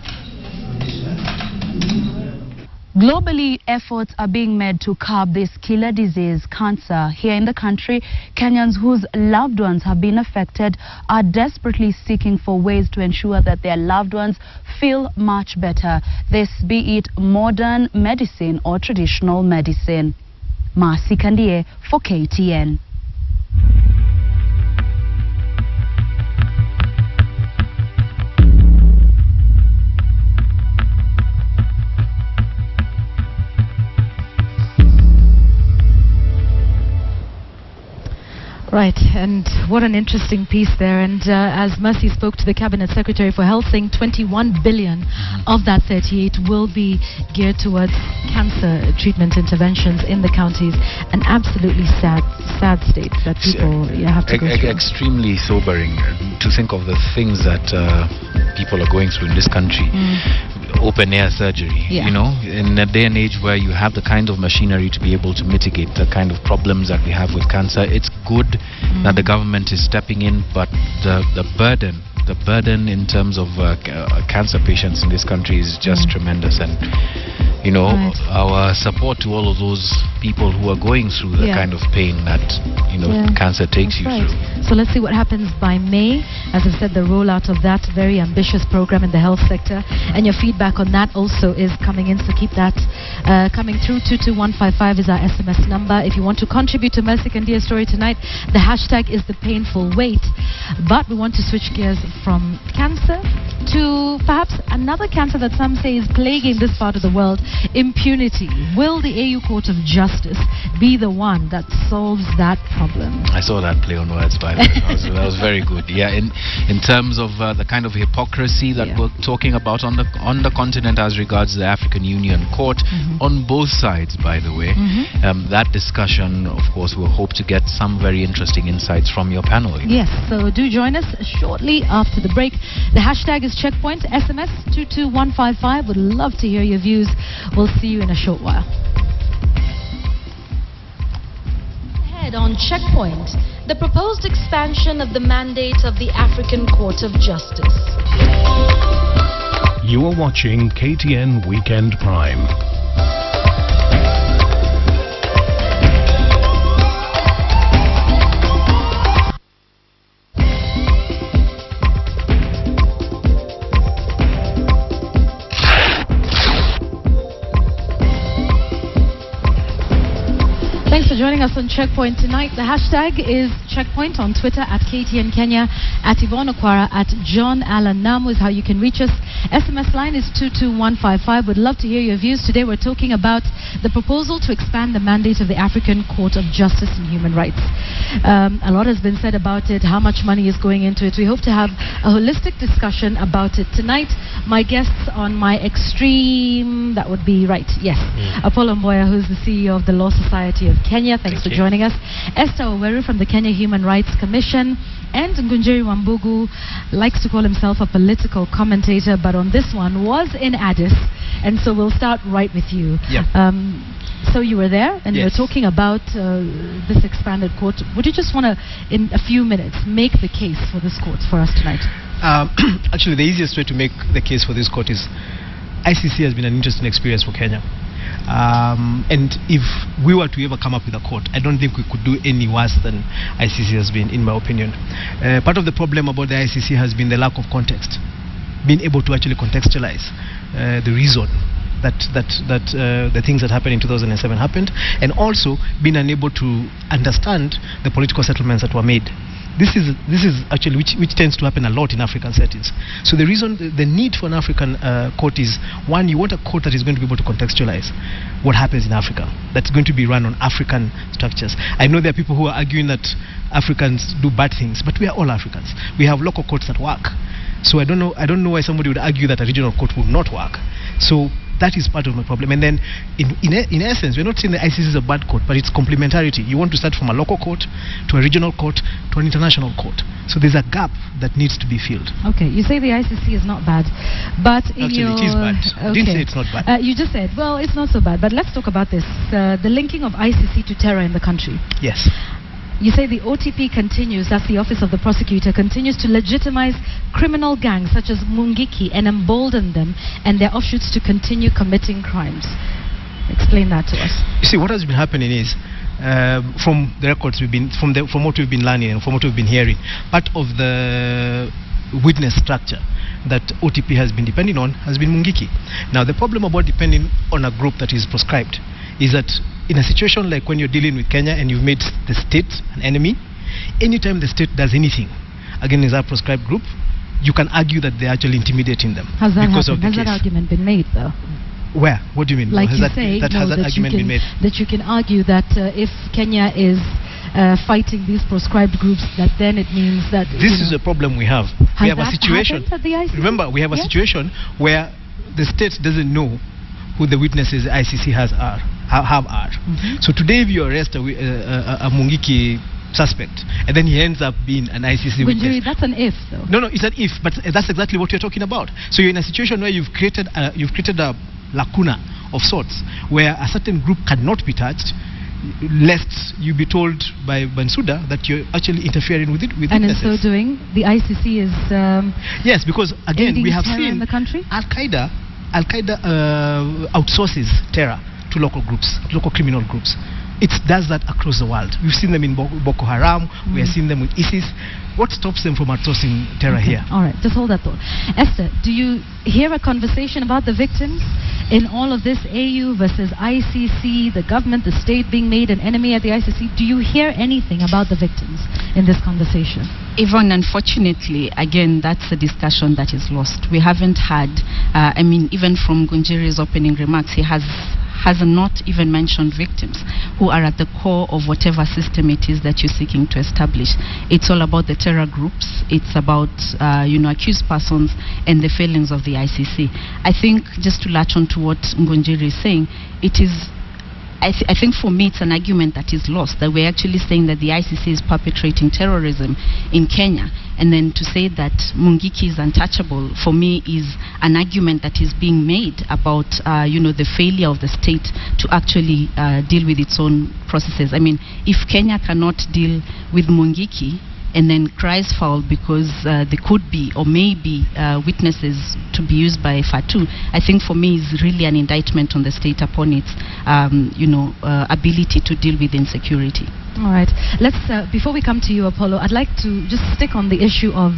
Globally, efforts are being made to curb this killer disease, cancer. Here in the country, Kenyans whose loved ones have been affected are desperately seeking for ways to ensure that their loved ones feel much better. This be it modern medicine or traditional medicine. Marcy Kandie for KTN. Right, and what an interesting piece there. And as Mercy spoke to the Cabinet Secretary for Health, saying 21 billion of that 38 will be geared towards cancer treatment interventions in the counties. An absolutely sad state that people have to go through. Extremely sobering to think of the things that people are going through in this country. Open air surgery, you know, in a day and age where you have the kind of machinery to be able to mitigate the kind of problems that we have with cancer. It's good that the government is stepping in, but the burden in terms of cancer patients in this country is just tremendous. And you know, our support to all of those people who are going through the kind of pain that, you know, cancer takes you through. So let's see what happens by May. As I said, the rollout of that very ambitious program in the health sector, and your feedback on that also is coming in, so keep that coming through. 22155 is our SMS number. If you want to contribute to Mercy Kandie's story tonight, the hashtag is the painful wait. But we want to switch gears from cancer to perhaps another cancer that some say is plaguing this part of the world: impunity. Will the AU Court of Justice be the one that solves that problem? I saw that play on words, by the way. That was very good. Yeah, in terms of the kind of hypocrisy that we're talking about on the continent as regards the African Union Court, on both sides, by the way. That discussion, of course, we'll hope to get some very interesting insights from your panel. Yes, so do join us shortly after the break. The hashtag is Checkpoint. SMS 22155. Would love to hear your views. We'll see you in a short while. Ahead on Checkpoint, the proposed expansion of the mandate of the African Court of Justice. You are watching KTN Weekend Prime. Thanks for joining us on Checkpoint tonight. The hashtag is Checkpoint on Twitter at KTN Kenya, at Yvonne Okwara, at John Allen Namu is how you can reach us. SMS line is 22155. Would love to hear your views. Today we're talking about the proposal to expand the mandate of the African Court of Justice and Human Rights. A lot has been said about it, how much money is going into it. We hope to have a holistic discussion about it tonight. My guests on my extreme, that would be right, yes, Apollo Mboya, who's the CEO of the Law Society of Kenya. Thanks for joining us. Esther Oweru from the Kenya Human Rights Commission, and Ngunjiri Wambugu likes to call himself a political commentator, but on this one was in Addis, and so we'll start right with you. So you were there, and you were talking about this expanded court. Would you just want to, in a few minutes, make the case for this court for us tonight? Actually, the easiest way to make the case for this court is ICC has been an interesting experience for Kenya. And if we were to ever come up with a court, I don't think we could do any worse than ICC has been, in my opinion. Part of the problem about the ICC has been the lack of context, being able to actually contextualize the reason that the things that happened in 2007 happened, and also being unable to understand the political settlements that were made this is actually which tends to happen a lot in African settings. So the reason, the need for an African court is, one, you want a court that is going to be able to contextualize what happens in Africa, that's going to be run on African structures. I know there are people who are arguing that Africans do bad things, but we are all Africans. We have local courts that work. So I don't know why somebody would argue that a regional court would not work. So that is part of my problem. And then in essence, we're not saying the ICC is a bad court, but it's complementarity. You want to start from a local court to a regional court to an international court. So there's a gap that needs to be filled. Okay, you say the ICC is not bad, but actually it is bad. I didn't say it's not bad. You just said, well, it's not so bad, but let's talk about this. The linking of ICC to terror in the country. Yes. You say the OTP continues, that's the Office of the Prosecutor, continues to legitimize criminal gangs such as Mungiki and embolden them and their offshoots to continue committing crimes. Explain that to us. You see, what has been happening is, from the records we've been, from what we've been learning and from what we've been hearing, part of the witness structure that OTP has been depending on has been Mungiki. Now, the problem about depending on a group that is proscribed is that in a situation like when you're dealing with Kenya and you've made the state an enemy, anytime the state does anything against that proscribed group, you can argue that they're actually intimidating them. Has that because happened? Of the has case. that argument been made, though? Where? What do you mean? Like has you that, say, that, has that argument been made? That you can argue that if Kenya is fighting these proscribed groups, that then it means that... This is a problem we have. We have a situation... At the ICC? Remember, we have a situation where the state doesn't know who the witnesses ICC have are. So today if you arrest a Mungiki suspect and then he ends up being an ICC witness. That's an if, though. No, it's an if, but that's exactly what you're talking about. So you're in a situation where you've created a lacuna of sorts where a certain group cannot be touched, lest you be told by Bensouda that you're actually interfering with it. And in so doing, the ICC is yes, because again we have seen in the country. Al-Qaeda outsources terror to local groups, local criminal groups. It does that across the world. We've seen them in Boko Haram. We have seen them with ISIS. What stops them from outsourcing terror here? All right, just hold that thought. Esther, do you hear a conversation about the victims in all of this? AU versus ICC, the government, the state being made an enemy at the ICC. Do you hear anything about the victims in this conversation? Yvonne, unfortunately, again, that's a discussion that is lost. We haven't had, I mean, even from Gunjiri's opening remarks, he has not even mentioned victims who are at the core of whatever system it is that you're seeking to establish. It's all about the terror groups. It's about, accused persons and the failings of the ICC. I think, just to latch on to what Ngunjiri is saying, it is, I think for me it's an argument that is lost, that we're actually saying that the ICC is perpetrating terrorism in Kenya, and then to say that Mungiki is untouchable, for me is an argument that is being made about the failure of the state to actually deal with its own processes. I mean, if Kenya cannot deal with Mungiki and then cries foul because there could be or may be witnesses to be used by FATU, I think for me is really an indictment on the state upon its ability to deal with insecurity. All right. Let's, before we come to you, Apollo, I'd like to just stick on the issue of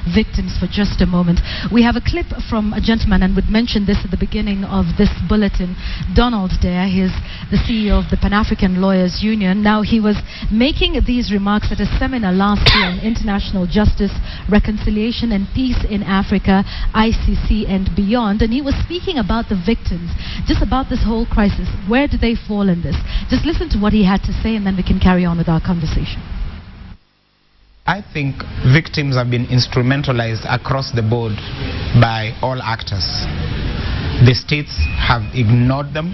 victims for just a moment. We have a clip from a gentleman, and we'd mentioned this at the beginning of this bulletin, Donald Dare. He's the CEO of the Pan-African Lawyers Union. Now, he was making these remarks at a seminar last year on international justice, reconciliation and peace in Africa, ICC and beyond, and he was speaking about the victims, just about this whole crisis. Where do they fall in this? Just listen to what he had to say, and then we can carry on with our conversation. I think victims have been instrumentalized across the board by all actors. The states have ignored them.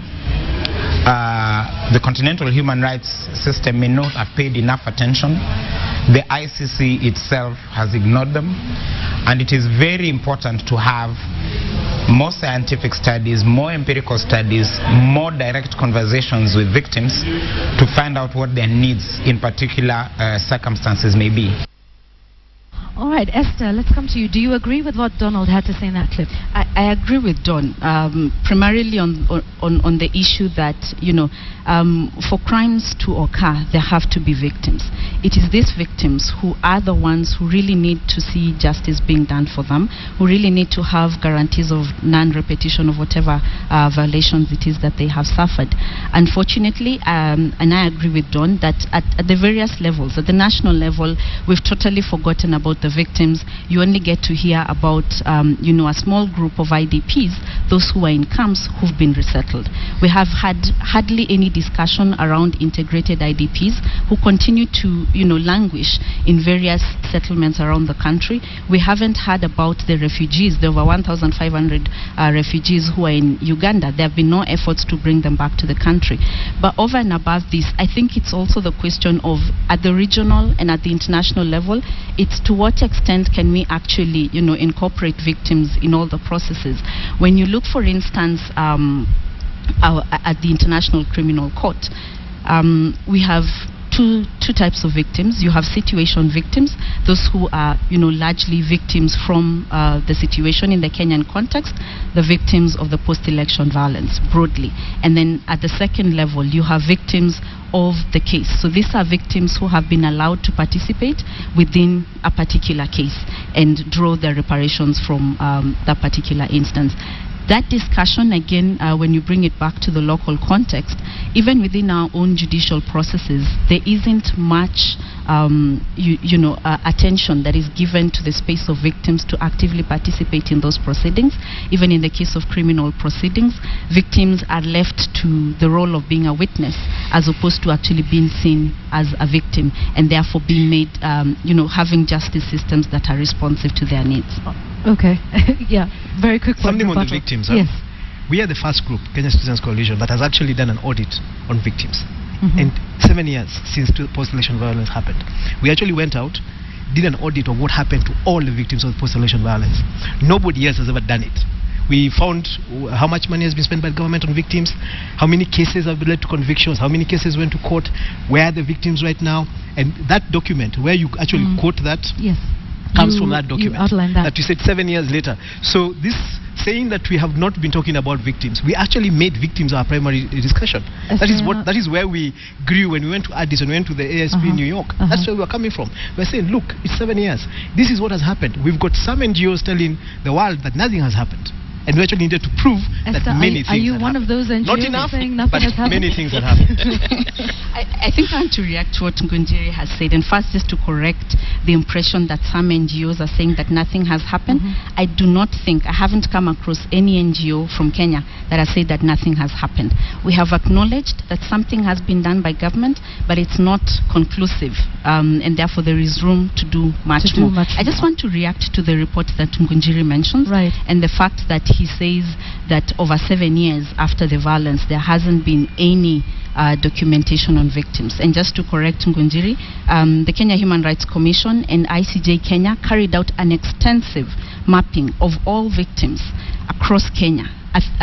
The continental human rights system may not have paid enough attention. The ICC itself has ignored them. And it is very important to have more scientific studies, more empirical studies, more direct conversations with victims to find out what their needs in particular circumstances may be. All right, Esther, let's come to you. Do you agree with what Donald had to say in that clip? I agree with Don, primarily on the issue that, for crimes to occur, there have to be victims. It is these victims who are the ones who really need to see justice being done for them, who really need to have guarantees of non-repetition of whatever violations it is that they have suffered. Unfortunately, and I agree with Don, that at the various levels, at the national level, we've totally forgotten about the victims. You only get to hear about, a small group of IDPs, those who are in camps who've been resettled. We have had hardly any discussion around integrated IDPs who continue to, languish in various settlements around the country. We haven't heard about the refugees, the over 1,500 refugees who are in Uganda. There have been no efforts to bring them back to the country. But over and above this, I think it's also the question of, at the regional and at the international level, it's to what extent can we actually, incorporate victims in all the processes. When you look, for instance, at the International Criminal Court, we have two types of victims. You have situation victims, those who are, largely victims from the situation in the Kenyan context, the victims of the post-election violence broadly. And then at the second level, you have victims of the case. So these are victims who have been allowed to participate within a particular case and draw their reparations from that particular instance. That discussion, again, when you bring it back to the local context, even within our own judicial processes, there isn't much attention that is given to the space of victims to actively participate in those proceedings. Even in the case of criminal proceedings, victims are left to the role of being a witness as opposed to actually being seen as a victim and therefore being made, having justice systems that are responsive to their needs. Okay. Yeah, very quick. Something on the victims. Yes. We are the first group, Kenya Citizens Coalition, that has actually done an audit on victims. And 7 years since post-election violence happened, we actually went out, did an audit of what happened to all the victims of post-election violence. Nobody else has ever done it. We found how much money has been spent by the government on victims, how many cases have led to convictions, how many cases went to court, where are the victims right now, and that document where you actually quote that comes from that document that we said 7 years later. So this saying that we have not been talking about victims, we actually made victims our primary discussion. That is where we grew when we went to Addis and went to the ASP in New York. That's where we were coming from. We're saying, look, it's 7 years. This is what has happened. We've got some NGOs telling the world that nothing has happened. And we actually needed to prove that many things are you one of those NGOs not enough, saying nothing but has happened? many things have happened. I think I want to react to what Ngunjiri has said, and first just to correct the impression that some NGOs are saying that nothing has happened. I do not think, I haven't come across any NGO from Kenya that has said that nothing has happened. We have acknowledged that something has been done by government, but it's not conclusive, and therefore there is room to do much more. I just want to react to the report that Ngunjiri mentions, and the fact that he says that over 7 years after the violence, there hasn't been any documentation on victims. And just to correct Ngunjiri, the Kenya Human Rights Commission and ICJ Kenya carried out an extensive mapping of all victims across Kenya.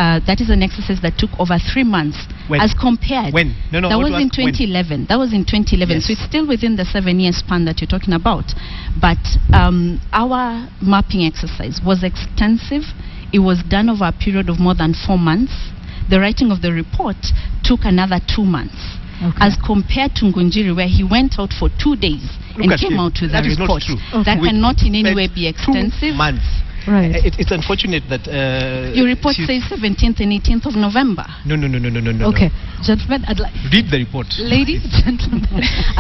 That is an exercise that took over 3 months. When? As compared. When? No, that was in 2011. That was in 2011. Yes. So it's still within the 7-year span that you're talking about. But our mapping exercise was extensive. It was done over a period of more than 4 months. The writing of the report took another 2 months. As compared to Ngunjiri, where he went out for 2 days and came out with a report. That cannot in any way be extensive. 2 months. Right. It's unfortunate that your report says 17th and 18th of November. No. Okay, gentlemen, read the report. Ladies, gentlemen,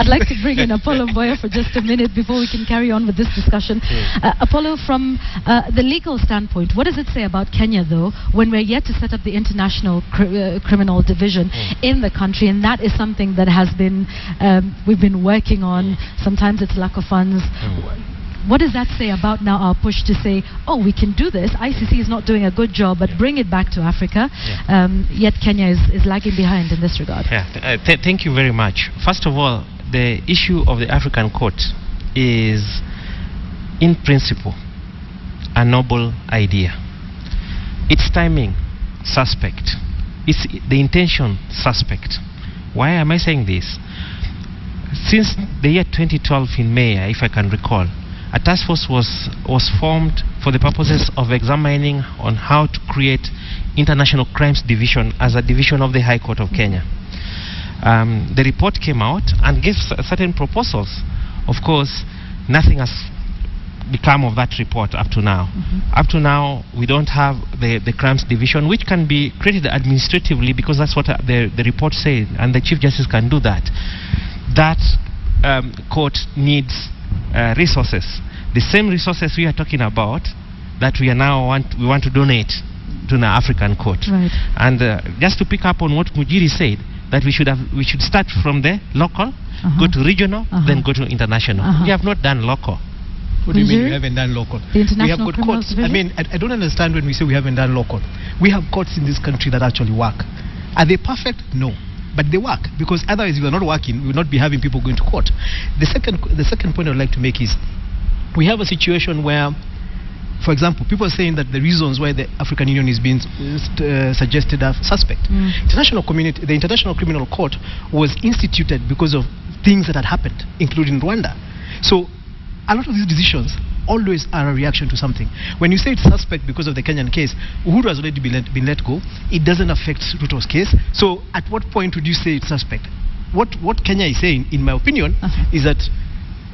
I'd like to bring in Apollo Boya for just a minute before we can carry on with this discussion. Apollo, from the legal standpoint, what does it say about Kenya, though, when we're yet to set up the International Criminal Division in the country, and that is something that has been we've been working on. Sometimes it's lack of funds. What does that say about now our push to say, oh, we can do this? ICC is not doing a good job, but bring it back to Africa. Yet Kenya is lagging behind in this regard. Thank you very much. First of all, the issue of the African Court is, in principle, a noble idea. Its timing, suspect. It's the intention, suspect. Why am I saying this? Since the year 2012 in May, if I can recall, a task force was formed for the purposes of examining on how to create International Crimes Division as a division of the High Court of Kenya. The report came out and gave certain proposals. Of course, nothing has become of that report up to now. Up to now, we don't have the crimes division, which can be created administratively, because that's what the report said, and the Chief Justice can do that. That court needs resources, the same resources we are talking about, that we want to donate to the African court. Right. And just to pick up on what Mujiri said, that we should start from the local, go to regional, then go to international. We have not done local. What do you mean we haven't done local? The International We have got courts. I mean, I don't understand when we say we haven't done local. We have courts in this country that actually work. Are they perfect? No. But they work, because otherwise, if we are not working, we will not be having people going to court. The second point I would like to make is, we have a situation where, for example, people are saying that the reasons why the African Union is being suggested are suspect. The International Criminal Court was instituted because of things that had happened, including Rwanda. So a lot of these decisions always are a reaction to something. When you say it's suspect because of the Kenyan case, Uhuru has already been let go. It doesn't affect Ruto's case. So at what point would you say it's suspect? What Kenya is saying, in my opinion, is that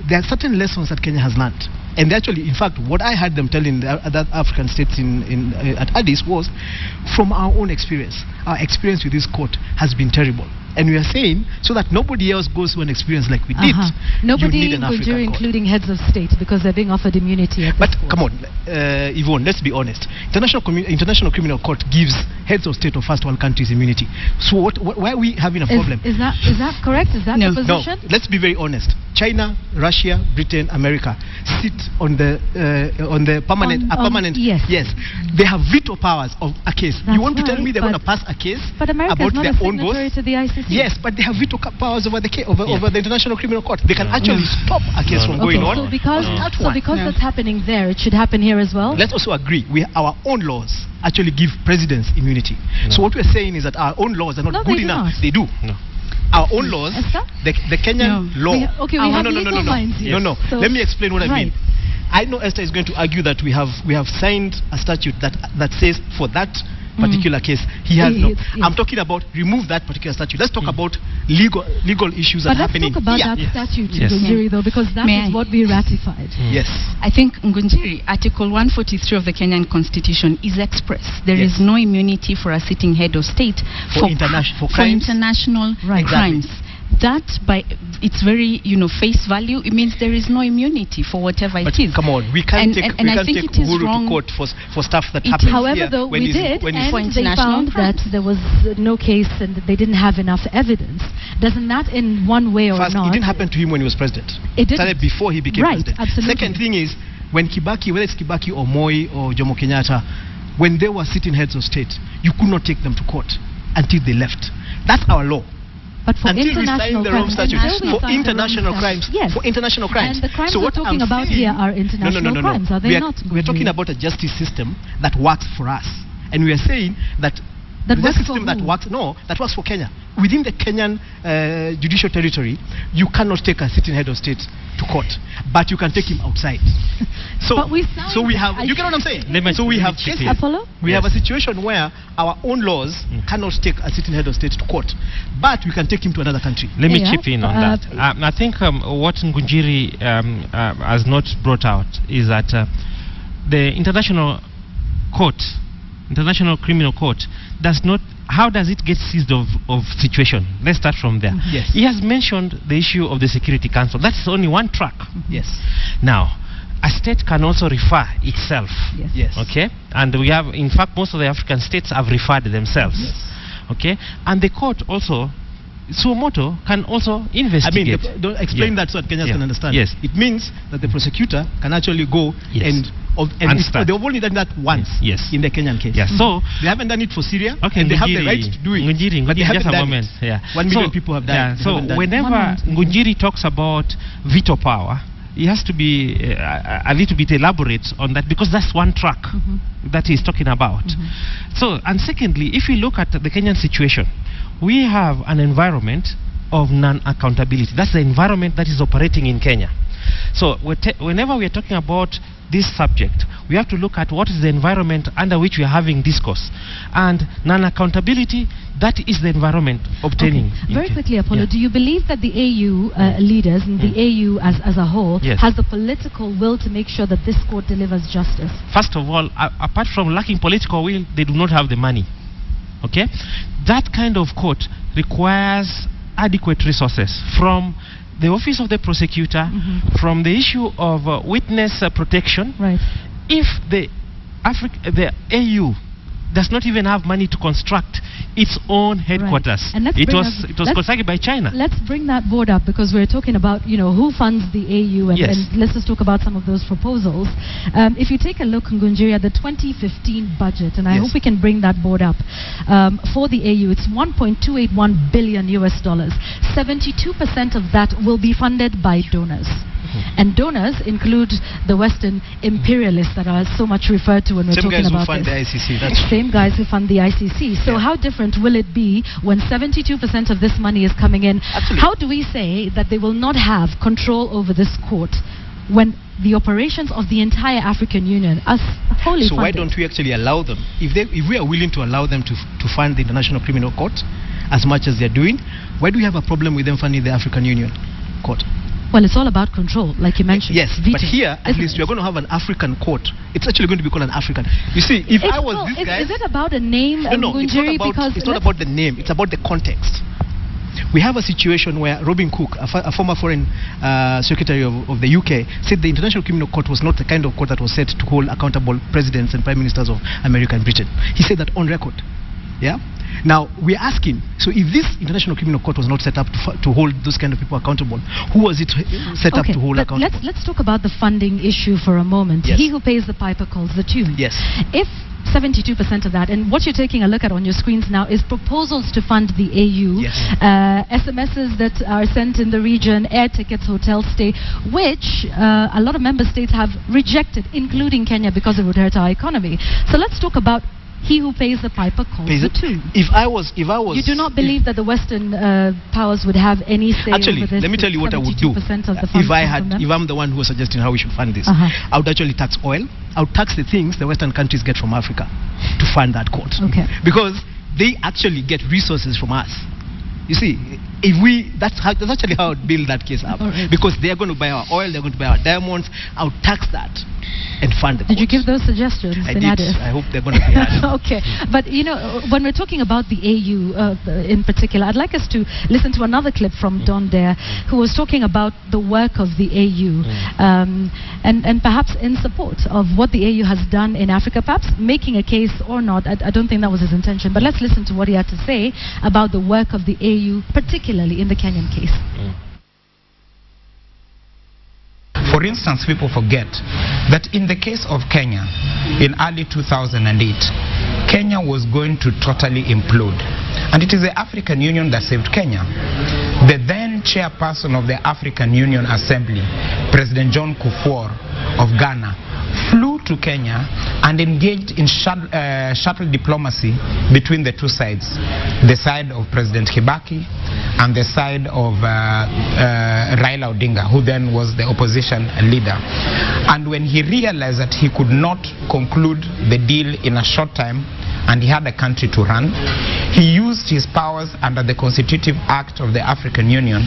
there are certain lessons that Kenya has learned. And actually, in fact, what I heard them telling the other African states at Addis was, from our own experience, our experience with this court has been terrible. And we are saying, so that nobody else goes through an experience like we did, nobody you need an African court. including heads of state, because they're being offered immunity. But come on, Yvonne, let's be honest. International Criminal Court gives heads of state of first world countries immunity. So why are we having a problem? Is that correct? Is that the position? No, let's be very honest. China, Russia, Britain, America sit on the permanent. Yes, they have veto powers of a case. You want to tell me they're going to pass a case about their own boss? To the ICC. Yes, but they have veto powers over the International Criminal Court. They can actually stop a case from going on. So because that's happening there, it should happen here as well. Let's also agree. Our own laws actually give presidents immunity. So what we're saying is that our own laws are not good enough. They do. Our own laws, the Kenyan law. We have legal minds here. No. So let me explain what I mean. I know Esther is going to argue that we have signed a statute that says for that particular case he has no. I'm talking about remove that particular statute. Let's talk about legal issues that are happening. But let's talk about that statute, Ngunjiri, though, because that is what we ratified. Yes. I think, Ngunjiri, Article 143 of the Kenyan Constitution is express. There is no immunity for a sitting head of state for international crimes. That, by its very face value, it means there is no immunity for whatever it is. Come on, we can't take Uhuru to court for stuff that happened. However, though, we did, and they found that there was no case and that they didn't have enough evidence. Doesn't that, in one way or not? It didn't happen to him when he was president. It started before he became president. Absolutely. Second thing is, when Kibaki, whether it's Kibaki or Moi or Jomo Kenyatta, when they were sitting heads of state, you could not take them to court until they left. That's our law. But for international crimes, for international crimes, for international crimes. And the crimes we're talking about here are international crimes, are they not? We're talking about a justice system that works for us, and we are saying that the system that works for Kenya. Within the Kenyan judicial territory, you cannot take a sitting head of state to court, but you can take him outside. So we have, you get what I'm saying? So we have cases. We have a situation where our own laws cannot take a sitting head of state to court, but we can take him to another country. Let me chip in on that. I think what Ngunjiri has not brought out is that the International Criminal Court does not. How does it get seized of situation? Let's start from there. Yes. He has mentioned the issue of the Security Council. That's only one track. Yes. Now, a state can also refer itself. Yes. Okay? And we have, in fact, most of the African states have referred themselves. Yes. Okay? And the court also, suo motu, can also investigate. I mean, don't explain that so that Kenyans can understand. Yes. It means that the prosecutor can actually go and they've only done that once in the Kenyan case. Yes. So they haven't done it for Syria, and they have the right to do it. But they haven't done it. Yeah. 1 million people have died. So whenever Ngunjiri talks about veto power, he has to be a little bit elaborate on that, because that's one track that he's talking about. So, and secondly, if we look at the Kenyan situation, we have an environment of non-accountability. That's the environment that is operating in Kenya. So whenever we are talking about this subject, we have to look at what is the environment under which we are having discourse. And non-accountability, that is the environment obtaining. Okay. Very quickly, Apollo, do you believe that the AU leaders and the AU as a whole has the political will to make sure that this court delivers justice? First of all, apart from lacking political will, they do not have the money. Okay? That kind of court requires adequate resources from the office of the prosecutor, from the issue of witness protection. Right. If the AU does not even have money to construct its own headquarters, and it was constructed by China. Let's bring that board up, because we're talking about who funds the AU, and let's just talk about some of those proposals. If you take a look, Ngunjiri, at the 2015 budget, and I hope we can bring that board up, for the AU, it's $1.281 billion. 72% of that will be funded by donors. And donors include the Western imperialists that are so much referred to when we're talking about this. Same guys who fund the ICC. That's same guys who fund the ICC. So how different will it be when 72% of this money is coming in? Absolutely. How do we say that they will not have control over this court when the operations of the entire African Union are wholly funded? So why don't we actually allow them? If we are willing to allow them to fund the International Criminal Court as much as they're doing, why do we have a problem with them funding the African Union Court? Well, it's all about control, like you mentioned. Yes, but here, at least, we're going to have an African court. It's actually going to be called an African. You see, if I was this guy... Is it about a name? No, it's not about the name. It's about the context. We have a situation where Robin Cook, a former foreign secretary of the UK, said the International Criminal Court was not the kind of court that was set to hold accountable presidents and prime ministers of America and Britain. He said that on record. Yeah? Now, we're asking, so if this International Criminal Court was not set up to hold those kind of people accountable, who was it set up to hold accountable? Let's talk about the funding issue for a moment. He who pays the piper calls the tune. Yes. If 72% of that, and what you're taking a look at on your screens now is proposals to fund the AU, SMSs that are sent in the region, air tickets, hotel stay, which a lot of member states have rejected, including Kenya, because it would hurt our economy. So let's talk about he who pays the piper calls the tune. If I was, you do not believe that the Western powers would have any say over this? Let me tell you what I would do. If I'm the one who was suggesting how we should fund this, I would actually tax oil. I would tax the things the Western countries get from Africa to fund that court. Okay. Because they actually get resources from us. You see, that's actually how I would build that case up. Because they are going to buy our oil, they're going to buy our diamonds. I would tax that and fund the courts. Did you give those suggestions? I did. I hope they're going to be added. Okay, but when we're talking about the AU in particular, I'd like us to listen to another clip from Don Dare, who was talking about the work of the AU, and perhaps in support of what the AU has done in Africa, perhaps making a case or not. I don't think that was his intention, but let's listen to what he had to say about the work of the AU, particularly in the Kenyan case. For instance, people forget that in the case of Kenya, in early 2008, Kenya was going to totally implode. And it is the African Union that saved Kenya. The then chairperson of the African Union Assembly, President John Kufuor of Ghana, flew to Kenya and engaged in shuttle diplomacy between the two sides, the side of President Kibaki and the side of Raila Odinga, who then was the opposition leader. And when he realized that he could not conclude the deal in a short time and he had a country to run, he used his powers under the Constitutive Act of the African Union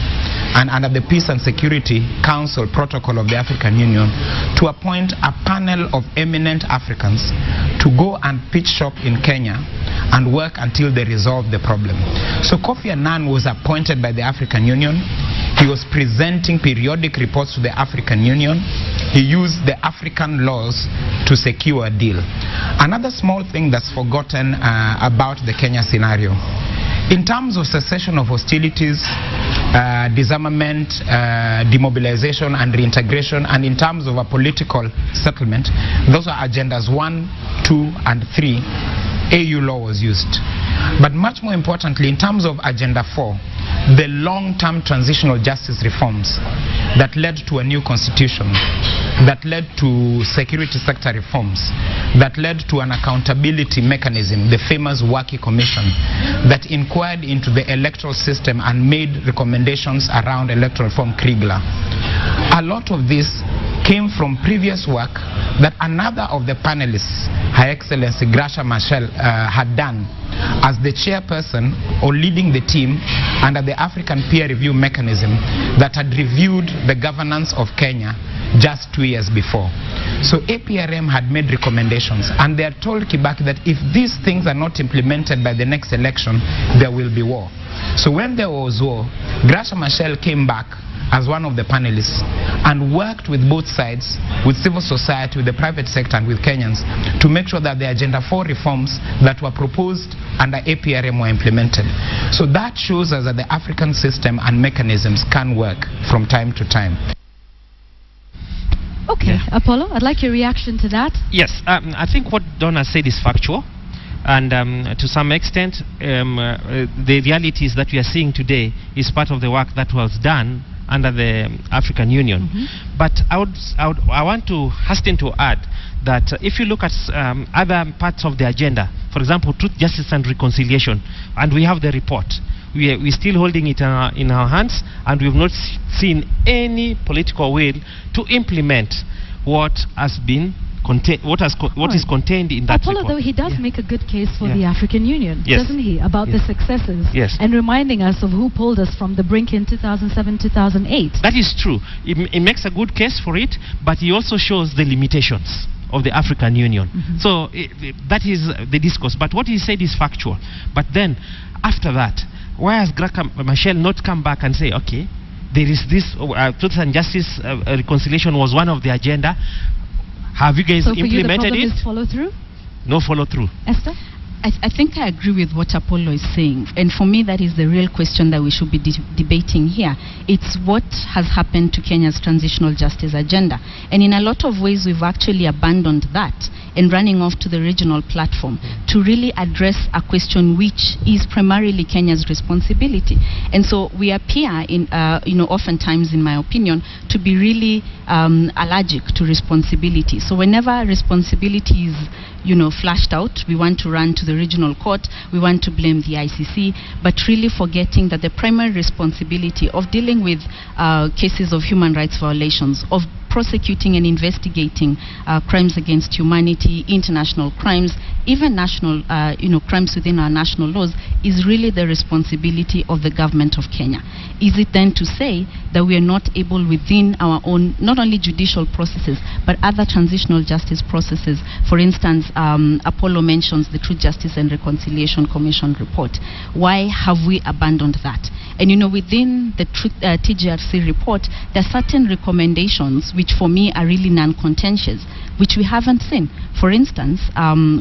and under the Peace and Security Council Protocol of the African Union to appoint a panel of eminent Africans to go and pitch shop in Kenya and work until they resolve the problem. So Kofi Annan was appointed by the African Union. He was presenting periodic reports to the African Union. He used the African laws to secure a deal. Another small thing that's forgotten about the Kenya scenario, in terms of cessation of hostilities, disarmament, demobilization and reintegration, and in terms of a political settlement, those are agendas 1, 2 and 3. AU law was used. But much more importantly, in terms of agenda 4, the long-term transitional justice reforms that led to a new constitution, that led to security sector reforms, that led to an accountability mechanism, the famous Waki Commission, that inquired into the electoral system and made recommendations around electoral reform Kriegler. A lot of this came from previous work that another of the panelists, Her Excellency Gracia Machel, had done as the chairperson or leading the team under the African peer review mechanism that had reviewed the governance of Kenya just 2 years before. So APRM had made recommendations, and they had told Kibaki that if these things are not implemented by the next election, there will be war. So when there was war, Gracia Machel came back as one of the panelists and worked with both sides, with civil society, with the private sector, and with Kenyans to make sure that the Agenda 4 reforms that were proposed under APRM were implemented. So that shows us that the African system and mechanisms can work from time to time. Okay, Apollo, I'd like your reaction to that. Yes, I think what Donna said is factual, and to some extent the realities that we are seeing today is part of the work that was done under the African Union. But I want to hasten to add that if you look at other parts of the agenda, for example, truth, justice and reconciliation, and we have the report, we're still holding it in our hands, and we've not seen any political will to implement what has been what is contained in that Apollo, report. though, he does make a good case for the African Union, doesn't he, about the successes, and reminding us of who pulled us from the brink in 2007-2008. That is true. It makes a good case for it, but he also shows the limitations of the African Union. So that is the discourse. But what he said is factual. But then, after that, why has Gracia Machel not come back and say, okay, there is this truth and justice reconciliation was one of the agenda. Have you guys implemented it? Is follow through? No follow through. Esther? I think I agree with what Apollo is saying, and for me that is the real question that we should be debating here. It's what has happened to Kenya's transitional justice agenda, and in a lot of ways we've actually abandoned that and running off to the regional platform to really address a question which is primarily Kenya's responsibility. And so we appear in oftentimes, in my opinion, to be really allergic to responsibility. So whenever responsibility is flashed out, we want to run to the regional court, we want to blame the ICC, but really forgetting that the primary responsibility of dealing with cases of human rights violations, of prosecuting and investigating crimes against humanity, international crimes, even national crimes within our national laws, is really the responsibility of the government of Kenya. Is it then to say that we are not able within our own, not only judicial processes, but other transitional justice processes? For instance, Apollo mentions the Truth, Justice and Reconciliation Commission report. Why have we abandoned that? And within the TJRC report, there are certain recommendations which for me are really non-contentious, which we haven't seen. For instance,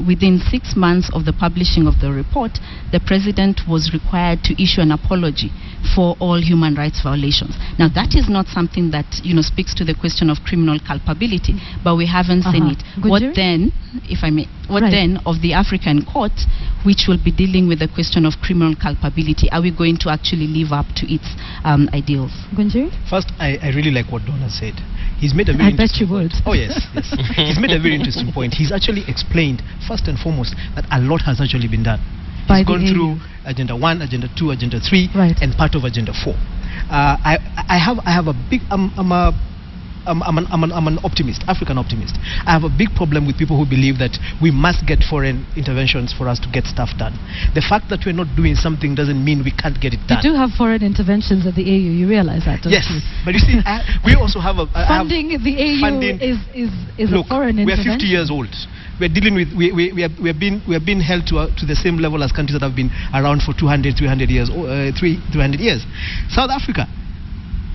within 6 months of the publishing of the report, the president was required to issue an apology for all human rights violations. Now that is not something that speaks to the question of criminal culpability, but we haven't seen it. What then, if I may, then of the African court, which will be dealing with the question of criminal culpability? Are we going to actually live up to its ideals? Gunjiri? First, I really like what Donna said. He's made a very interesting point. Oh yes, yes. He's made a very interesting point. He's actually explained, first and foremost, that a lot has actually been done. He's gone through Agenda 1, Agenda 2, Agenda 3, and part of Agenda 4. I have a big I'm an optimist, African optimist. I have a big problem with people who believe that we must get foreign interventions for us to get stuff done. The fact that we're not doing something doesn't mean we can't get it done. You do have foreign interventions at the AU, you realize that, don't you? Yes, but you see, we also have a... funding the AU is a foreign intervention. We're 50 years old. We're dealing with, we are being held to the same level as countries that have been around for 200 years. South Africa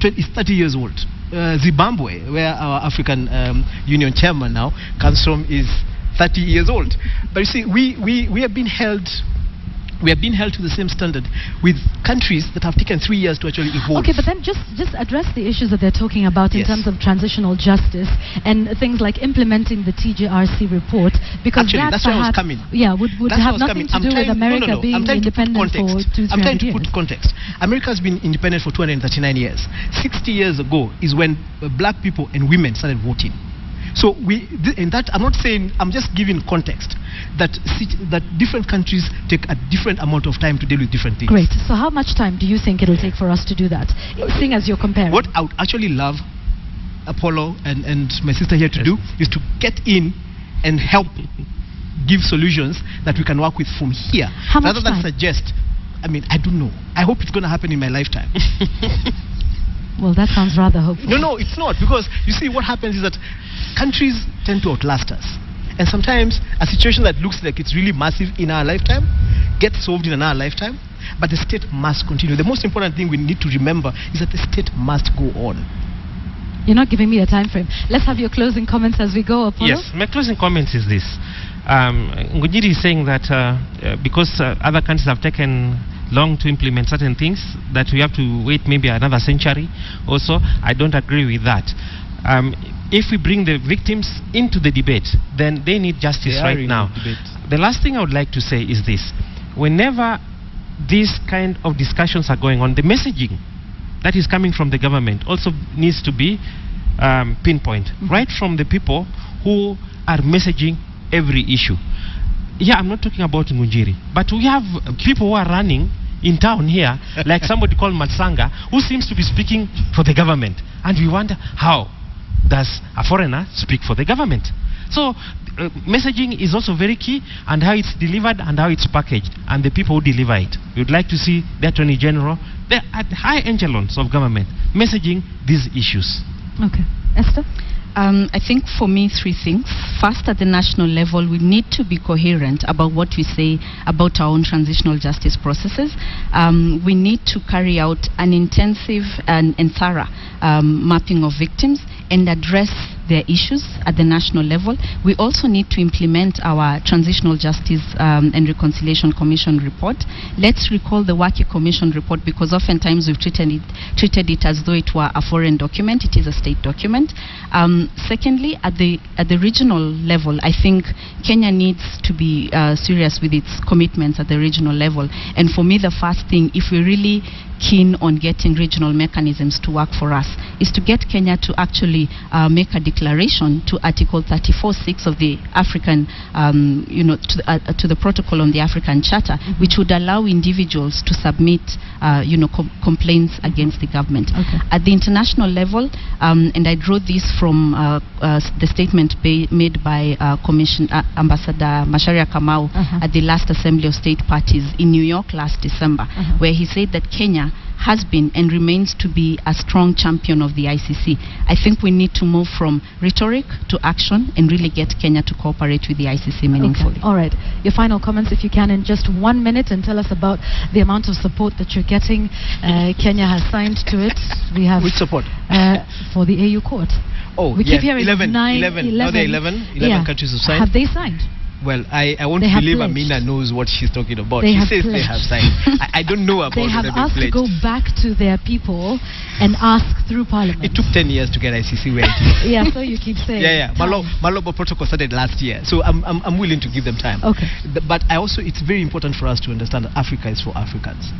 is 30 years old. Zimbabwe, where our African Union chairman now comes from, is 30 years old. But you see, we have been held to the same standard with countries that have taken 3 years to actually evolve. Okay, but then just address the issues that they're talking about in terms of transitional justice and things like implementing the TJRC report, because actually, that's where I was coming. Yeah, would have nothing to do with America being independent for 200 years. I'm trying to put context. America has been independent for 239 years. 60 years ago is when black people and women started voting. So in that, I'm not saying, I'm just giving context that different countries take a different amount of time to deal with different things. Great. So how much time do you think it'll take for us to do that, seeing as you're comparing? What I would actually love Apollo and my sister here to do is to get in and help give solutions that we can work with from here, rather than suggest. I mean, I don't know. I hope it's going to happen in my lifetime. Well, that sounds rather hopeful. No, it's not, because you see, what happens is that countries tend to outlast us, and sometimes a situation that looks like it's really massive in our lifetime gets solved in another lifetime, but the state must continue. The most important thing we need to remember is that the state must go on. You're not giving me a time frame. Let's have your closing comments as we go, Apollo. Yes, my closing comments is this. Ngujiri is saying that because other countries have taken long to implement certain things, that we have to wait maybe another century or so. I don't agree with that. If we bring the victims into the debate, then they need justice right now. The last thing I would like to say is this. Whenever these kind of discussions are going on, the messaging that is coming from the government also needs to be pinpoint, right from the people who are messaging every issue. Yeah, I'm not talking about Ngunjiri, but we have people who are running in town here, like somebody called Matsanga, who seems to be speaking for the government. And we wonder, how does a foreigner speak for the government? So messaging is also very key, and how it's delivered and how it's packaged, and the people who deliver it. We would like to see the Attorney General, the high echelons of government, messaging these issues. Okay. Esther? I think for me, three things. First, at the national level, we need to be coherent about what we say about our own transitional justice processes. We need to carry out an intensive and thorough mapping of victims and address their issues at the national level. We also need to implement our Transitional Justice and Reconciliation Commission report. Let's recall the Waki Commission report, because oftentimes we've treated it as though it were a foreign document. It is a state document. Secondly, at the regional level, I think Kenya needs to be serious with its commitments at the regional level. And for me, the first thing, if we're really keen on getting regional mechanisms to work for us, is to get Kenya to actually make a declaration to Article 34.6 of the African, to the Protocol on the African Charter, which would allow individuals to submit, complaints against the government. Okay. At the international level, and I draw this from the statement made by Ambassador Macharia Kamau at the last Assembly of State Parties in New York last December, where he said that Kenya has been and remains to be a strong champion of the ICC. I think we need to move from rhetoric to action and really get Kenya to cooperate with the ICC meaningfully. Okay. All right. Your final comments, if you can, in just 1 minute, and tell us about the amount of support that you're getting. Kenya has signed to it. We have which support? For the AU court. Oh, we keep hearing 11 countries have signed. Have they signed? Well, I won't believe Amina knows what she's talking about. She says they have signed. I don't know about they have asked to go back to their people and ask through Parliament. It took 10 years to get ICC where it is. Yeah, so you keep saying. Yeah. Malobo Protocol started last year, so I'm willing to give them time. Okay. But it's very important for us to understand that Africa is for Africans.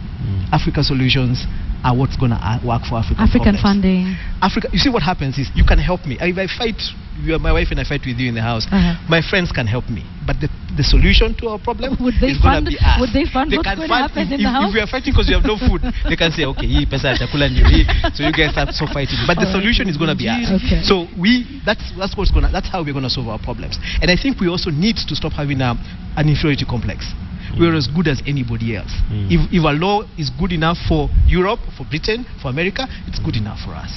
Africa solutions are what's going to work for African funding. Africa. You see, what happens is you can help me. If I fight, you are my wife, and I fight with you in the house. My friends can help me, but the solution to our problem is going to be us. Would they fund what's going to happen in the house? If we are fighting because we have no food, they can say, okay, pesa chakula ndio hii, so you guys start fighting. But the solution is going to be us. Okay. So that's how we're going to solve our problems. And I think we also need to stop having an inferiority complex. We're as good as anybody else. If a law is good enough for Europe, for Britain, for America, it's good enough for us.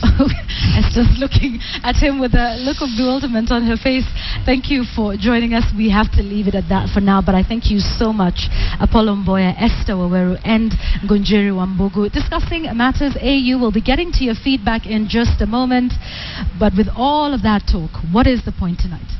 Esther's looking at him with a look of bewilderment on her face. Thank you for joining us. We have to leave it at that for now, but I thank you so much, Apollo Mboya, Esther Waweru, and Ngunjiri Wambugu, discussing matters AU. We'll be getting to your feedback in just a moment, but with all of that talk, what is the point tonight?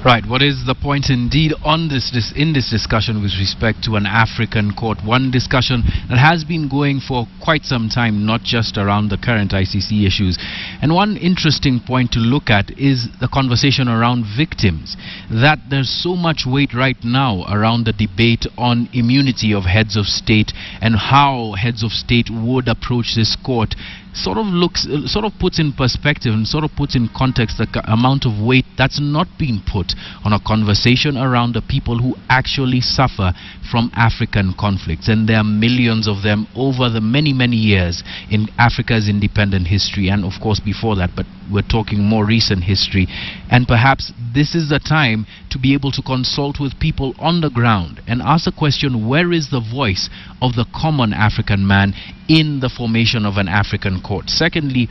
Right. What is the point indeed on this in this discussion with respect to an African court? One discussion that has been going for quite some time, not just around the current ICC issues. And one interesting point to look at is the conversation around victims. That there's so much weight right now around the debate on immunity of heads of state and how heads of state would approach this court. Sort of puts in perspective and sort of puts in context the amount of weight that's not being put on a conversation around the people who actually suffer from African conflicts, and there are millions of them over the many years in Africa's independent history, and of course before that, but we're talking more recent history. And perhaps this is the time to be able to consult with people on the ground and ask the question, where is the voice of the common African man in the formation of an African court? Secondly,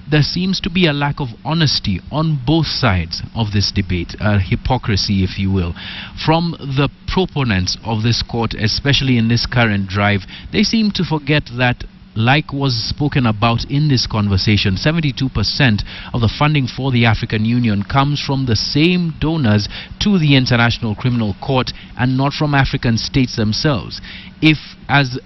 there seems to be a lack of honesty on both sides of this debate, hypocrisy, if you will. From the proponents of this court, especially in this current drive, they seem to forget that, like was spoken about in this conversation, 72% of the funding for the African Union comes from the same donors to the International Criminal Court and not from African states themselves. If, as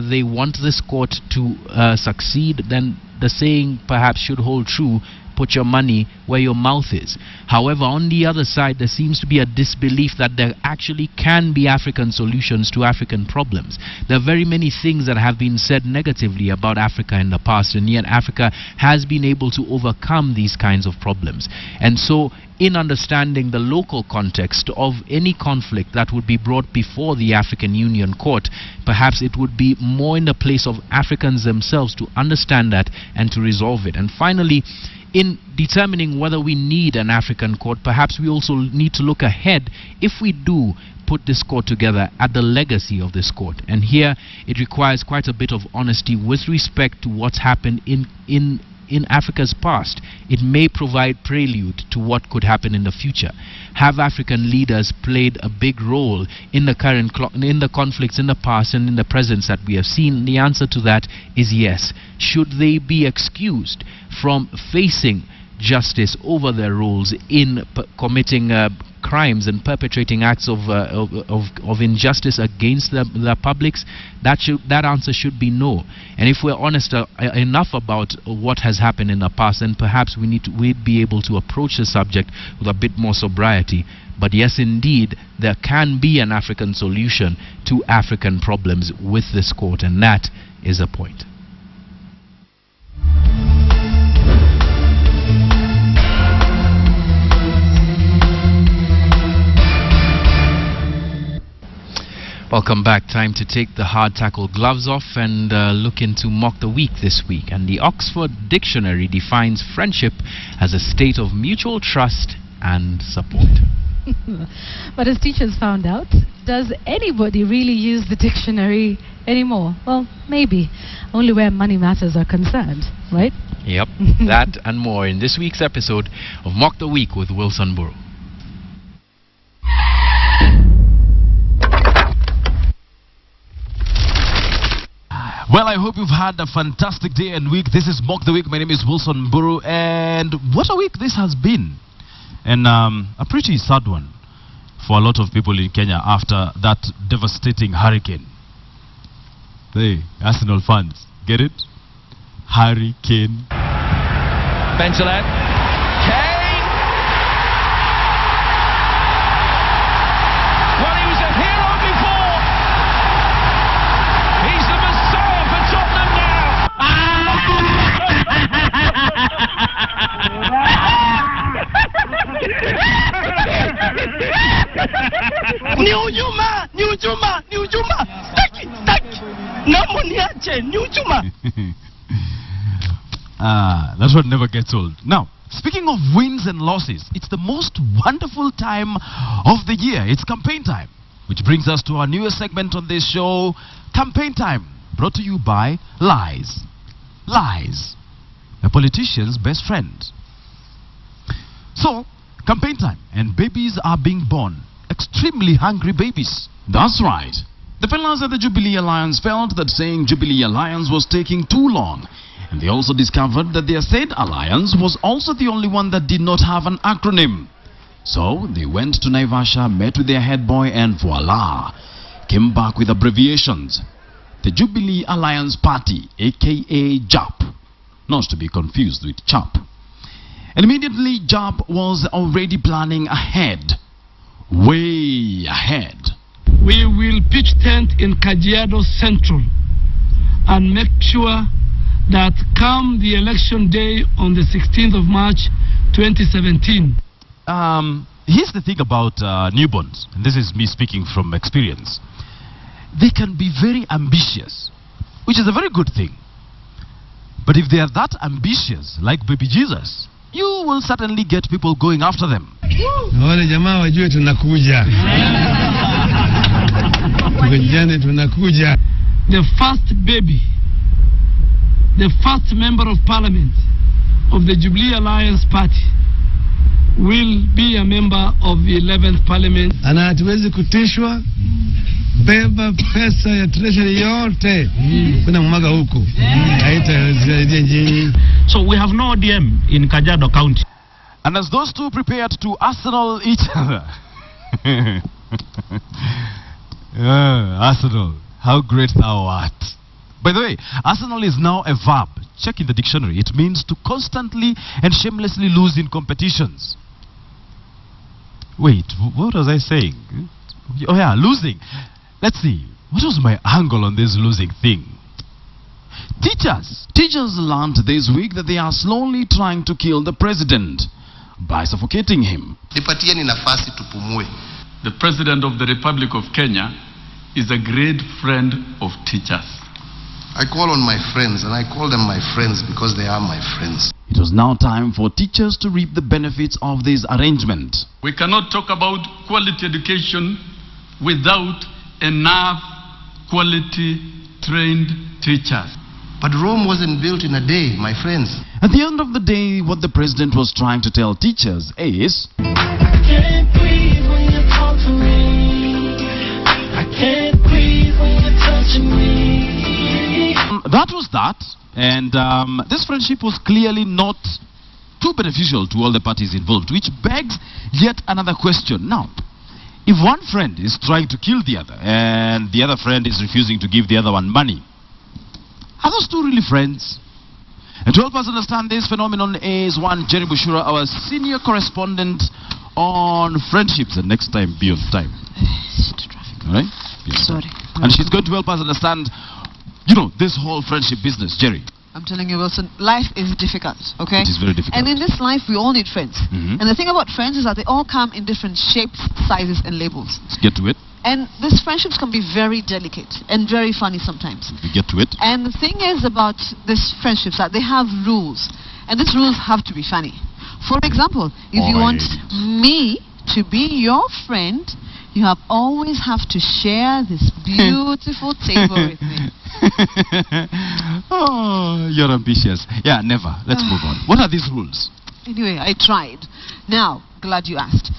they want this court to succeed, then the saying perhaps should hold true: put your money where your mouth is. However, on the other side, there seems to be a disbelief that there actually can be African solutions to African problems. There are very many things that have been said negatively about Africa in the past, and yet Africa has been able to overcome these kinds of problems. And so, in understanding the local context of any conflict that would be brought before the African Union Court, perhaps it would be more in the place of Africans themselves to understand that and to resolve it. And finally, in determining whether we need an African court, perhaps we also need to look ahead, if we do put this court together, at the legacy of this court. And here it requires quite a bit of honesty with respect to what's happened in Africa's past. It may provide prelude to what could happen in the future. Have African leaders played a big role in the current in the conflicts in the past and in the present that we have seen? The answer to that is yes. Should they be excused from facing justice over their roles in committing crimes and perpetrating acts of injustice against the publics? That answer should be no. And if we're honest enough about what has happened in the past, then perhaps we'd be able to approach the subject with a bit more sobriety. But yes, indeed, there can be an African solution to African problems with this court, and that is the point. Welcome back. Time to take the hard tackle gloves off and look into Mock the Week this week. And the Oxford Dictionary defines friendship as a state of mutual trust and support. But as teachers found out, does anybody really use the dictionary anymore? Well, maybe. Only where money matters are concerned, right? Yep. That and more in this week's episode of Mock the Week with Wilson Burrow. Well, I hope you've had a fantastic day and week. This is Mock the Week. My name is Wilson Burrow, and what a week this has been. And a pretty sad one for a lot of people in Kenya after that devastating hurricane. Hey, Arsenal fans, get it? Hurricane. Benjalet. Kane! Well, he was a hero before. He's the Messiah for Tottenham now. New Juma. Taki. Namo niache, New Juma. That one never gets old. Now, speaking of wins and losses, it's the most wonderful time of the year. It's campaign time, which brings us to our newest segment on this show, Campaign Time, brought to you by Lies. Lies, a politician's best friend. So, campaign time, and babies are being born. Extremely hungry babies. That's right. The fellas at the Jubilee Alliance felt that saying Jubilee Alliance was taking too long. And they also discovered that their said alliance was also the only one that did not have an acronym. So they went to Naivasha, met with their head boy, and voila, came back with abbreviations. The Jubilee Alliance Party, aka JAP, not to be confused with CHAP. And immediately JAP was already planning ahead, way ahead. We will pitch tent in Kajiado Central and make sure that come the election day on the 16th of March 2017. Here's the thing about newborns, and this is me speaking from experience. They can be very ambitious, which is a very good thing. But if they are that ambitious, like baby Jesus, you will certainly get people going after them. Wale jamaa wajue tunakuja. Tukujane tunakuja. The first baby, the first member of parliament of the Jubilee Alliance Party will be a member of the 11th parliament. Ana hatuwezi kutishwa. Beba pesa ya treasury yote. Kuna mwaga huko. Haitasaidia nyinyi. So we have no ODM in Kajiado County. And as those two prepared to arsenal each other. Arsenal, how great thou art. By the way, arsenal is now a verb. Check in the dictionary. It means to constantly and shamelessly lose in competitions. Wait, what was I saying? Oh yeah, losing. Let's see. What was my angle on this losing thing? Teachers learned this week that they are slowly trying to kill the president by suffocating him. Nipatieni nafasi tupumue. The President of the Republic of Kenya is a great friend of teachers. I call on my friends, and I call them my friends because they are my friends. It was now time for teachers to reap the benefits of this arrangement. We cannot talk about quality education without enough quality trained teachers. But Rome wasn't built in a day, my friends. At the end of the day, what the president was trying to tell teachers is, I can't breathe when you talk to me. I can't breathe when you're touching me. That was that. And this friendship was clearly not too beneficial to all the parties involved, which begs yet another question. Now, if one friend is trying to kill the other and the other friend is refusing to give the other one money, are those two really friends? And to help us understand this phenomenon is one Jerry Bushura, our senior correspondent on friendships, and next time be on time. All right? Sorry. And she's going to help us understand, you know, this whole friendship business. Jerry. I'm telling you, Wilson, life is difficult, okay? It is very difficult. And in this life, we all need friends. And the thing about friends is that they all come in different shapes, sizes, and labels. Let's get to it. And these friendships can be very delicate and very funny sometimes. We get to it. And the thing is about these friendships that they have rules. And these rules have to be funny. For example, if you want me to be your friend, you always have to share this beautiful table with me. Oh, you're ambitious. Yeah, never. Let's move on. What are these rules? Anyway, I tried. Now, glad you asked.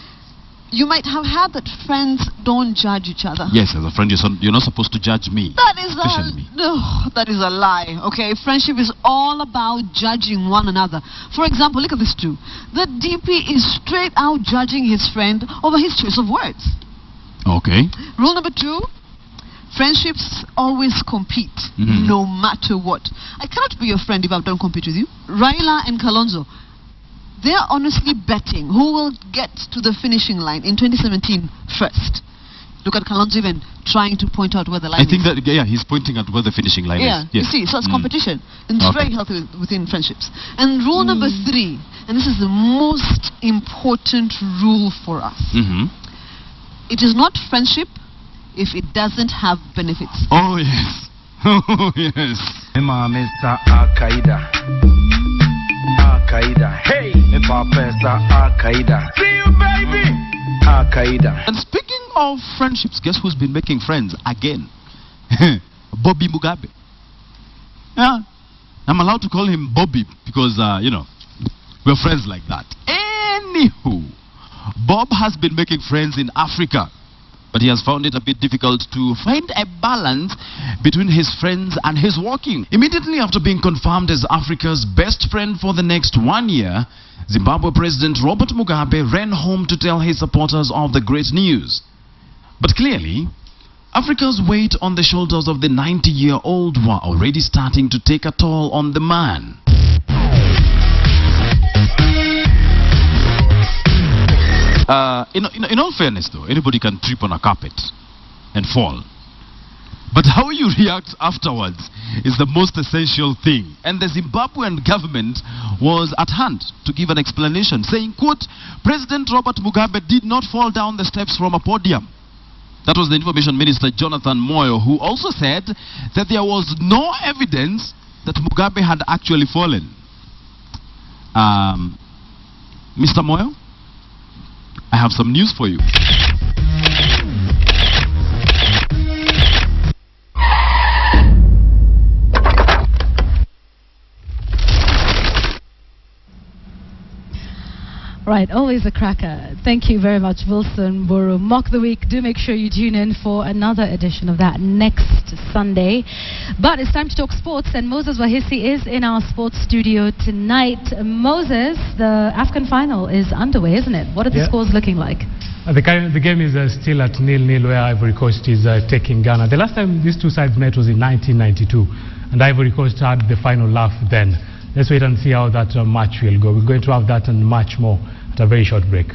You might have heard that friends don't judge each other. Yes, as a friend, you're not supposed to judge me. That is a lie, okay? Friendship is all about judging one another. For example, look at this too. The DP is straight out judging his friend over his choice of words. Okay. Rule number 2, friendships always compete, no matter what. I cannot be your friend if I don't compete with you. Raila and Kalonzo, they are honestly betting who will get to the finishing line in 2017 first. Look at Kalonzo even trying to point out where the line is. I think that, yeah, he's pointing at where the finishing line is. Yes. You see, so it's competition. And it's very healthy within friendships. And rule number 3, and this is the most important rule for us. It is not friendship if it doesn't have benefits. Oh, yes. Oh, yes. Mr. Al-Qaeda. Al-Qaeda. Hey, Pesa Al-Qaeda. See you, baby. Al-Qaeda. And speaking of friendships, guess who's been making friends again? Bobby Mugabe. Yeah, I'm allowed to call him Bobby because, you know, we're friends like that. Anywho, Bob has been making friends in Africa. but he has found it a bit difficult to find a balance between his friends and his working. Immediately after being confirmed as Africa's best friend for the next 1 year, Zimbabwe President Robert Mugabe ran home to tell his supporters of the great news. But clearly, Africa's weight on the shoulders of the 90-year-old were already starting to take a toll on the man. In all fairness though, anybody can trip on a carpet and fall. But how you react afterwards is the most essential thing. And the Zimbabwean government was at hand to give an explanation, saying, quote, President Robert Mugabe did not fall down the steps from a podium. That was the Information Minister Jonathan Moyo, who also said that there was no evidence that Mugabe had actually fallen. Mr. Moyo, I have some news for you. Right, always a cracker. Thank you very much, Wilson Buru. Mock the Week. Do make sure you tune in for another edition of that next Sunday. But it's time to talk sports, and Moses Wahisi is in our sports studio tonight. Moses, the AFCON final is underway, isn't it? What are the scores looking like? The game is still at 0-0, where Ivory Coast is taking Ghana. The last time these two sides met was in 1992, and Ivory Coast had the final laugh then. Let's wait and see how that match will go. We're going to have that and much more at a very short break.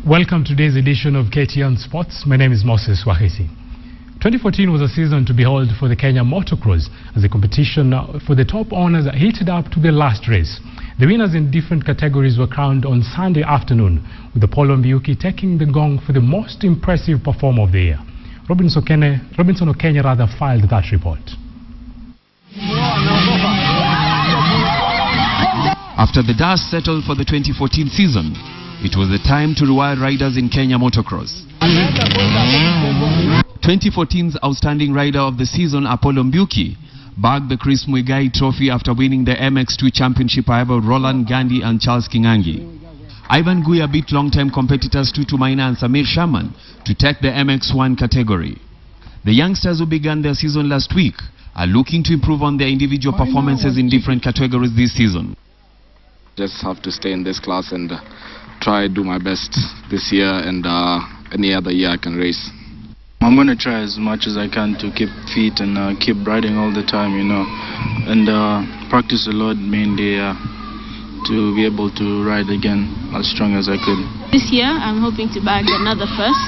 Welcome to today's edition of KTN Sports. My name is Moses Wahisi. 2014 was a season to behold for the Kenya motocross as the competition for the top honors heated up to the last race. The winners in different categories were crowned on Sunday afternoon, with Apollo Mbiuki taking the gong for the most impressive performer of the year. Robinson Okenya filed that report. After the dust settled for the 2014 season, it was the time to reward riders in Kenya motocross. 2014's outstanding rider of the season, Apollo Mbiuki, bagged the Chris Muigai Trophy after winning the MX2 Championship ahead of Roland Gandhi and Charles Kingangi. Ivan Guya beat long-time competitors Tutu Maina and Samir Shaman to take the MX1 category. The youngsters who began their season last week are looking to improve on their individual performances in different categories this season. Just have to stay in this class and try to do my best this year and any other year I can race. I'm going to try as much as I can to keep fit and keep riding all the time, you know, and practice a lot mainly to be able to ride again as strong as I could. This year I'm hoping to bag another first,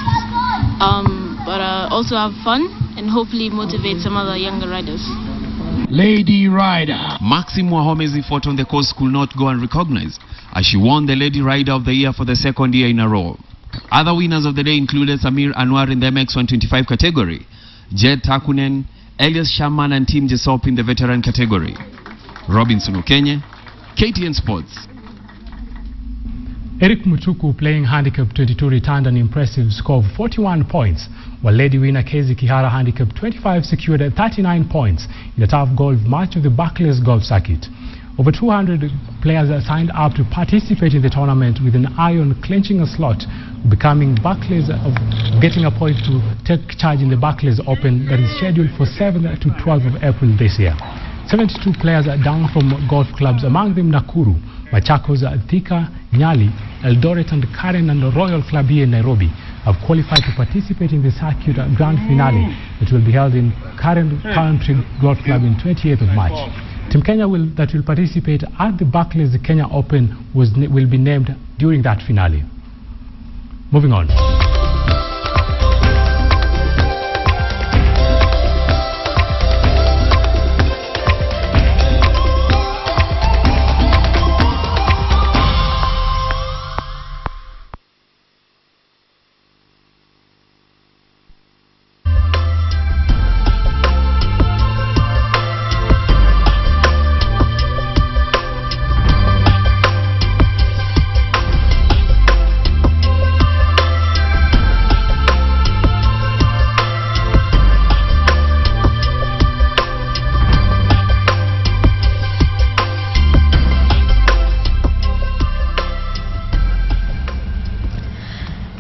but also have fun and hopefully motivate some other younger riders. Lady Rider. Maxim Wahome's effort on the course could not go unrecognized as she won the Lady Rider of the Year for the second year in a row. Other winners of the day included Samir Anwar in the MX125 category, Jed Takunen, Elias Shaman and Tim Jesop in the veteran category. Robinson Okenya, KTN Sports. Eric Mutuku, playing handicap 22, returned an impressive score of 41 points, while lady winner Kezi Kihara, handicap 25, secured 39 points in the tough golf match of the Barclays Golf Circuit. Over 200 players are signed up to participate in the tournament with an eye on clinching a slot, becoming Barclays of getting a point to take charge in the Barclays Open that is scheduled for 7th to 12th of April this year. 72 players are down from golf clubs, among them Nakuru, Machakos, Thika, Nyali, Eldoret and Karen and the Royal Club here in Nairobi have qualified to participate in the circuit grand finale that will be held in Karen Country Golf Club in 28th of March. Team Kenya that will participate at the Barclays Kenya Open will be named during that finale. Moving on.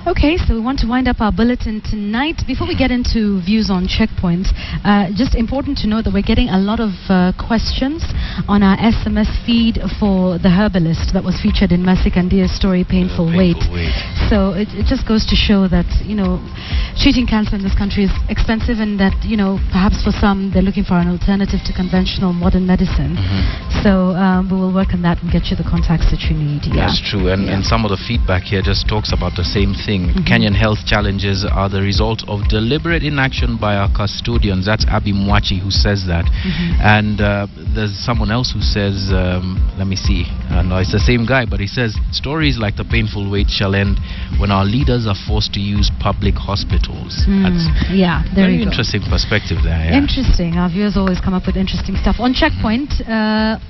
Okay, so we want to wind up our bulletin tonight. Before we get into views on checkpoints, just important to know that we're getting a lot of questions on our SMS feed for the herbalist that was featured in Mercy Kandia's story, Painful Wait. So it just goes to show that, treating cancer in this country is expensive, and that, perhaps for some, they're looking for an alternative to conventional modern medicine. So we will work on that and get you the contacts that you need. Yeah. That's true. And some of the feedback here just talks about the same thing. Kenyan health challenges are the result of deliberate inaction by our custodians. That's Abi Mwachi who says that. And there's someone else who says, let me see, no, it's the same guy, but he says, stories like the painful wait shall end when our leaders are forced to use public hospitals. That's very interesting perspective there. Yeah. Interesting. Our viewers always come up with interesting stuff. On Checkpoint,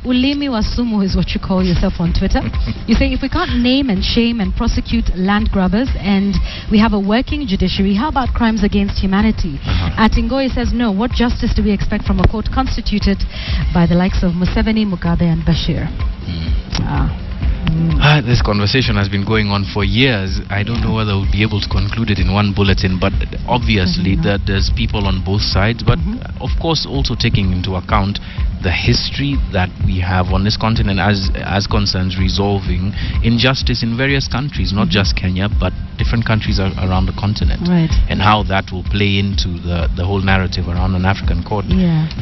Ulimi Wasumu is what you call yourself on Twitter. You say, if we can't name and shame and prosecute land grabbers, and we have a working judiciary, how about crimes against humanity? Atingoy says, no, what justice do we expect from a court constituted by the likes of Museveni, Mugabe and Bashir? This conversation has been going on for years. I don't know whether we'll be able to conclude it in one bulletin, but obviously that there's people on both sides, but of course also taking into account the history that we have on this continent as concerns resolving injustice in various countries, not just Kenya, but different countries around the continent, and how that will play into the whole narrative around an African court.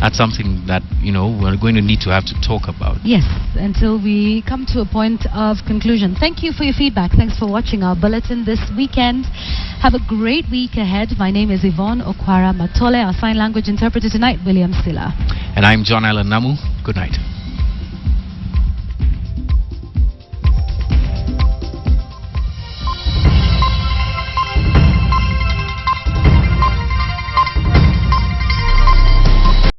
That's something that we're going to need to have to talk about. Yes, until we come to a point of conclusion. Thank you for your feedback. Thanks for watching our bulletin this weekend. Have a great week ahead. My name is Yvonne Okwara Matole. Our sign language interpreter tonight, William Silla. And I'm John Allen Namu. Good night.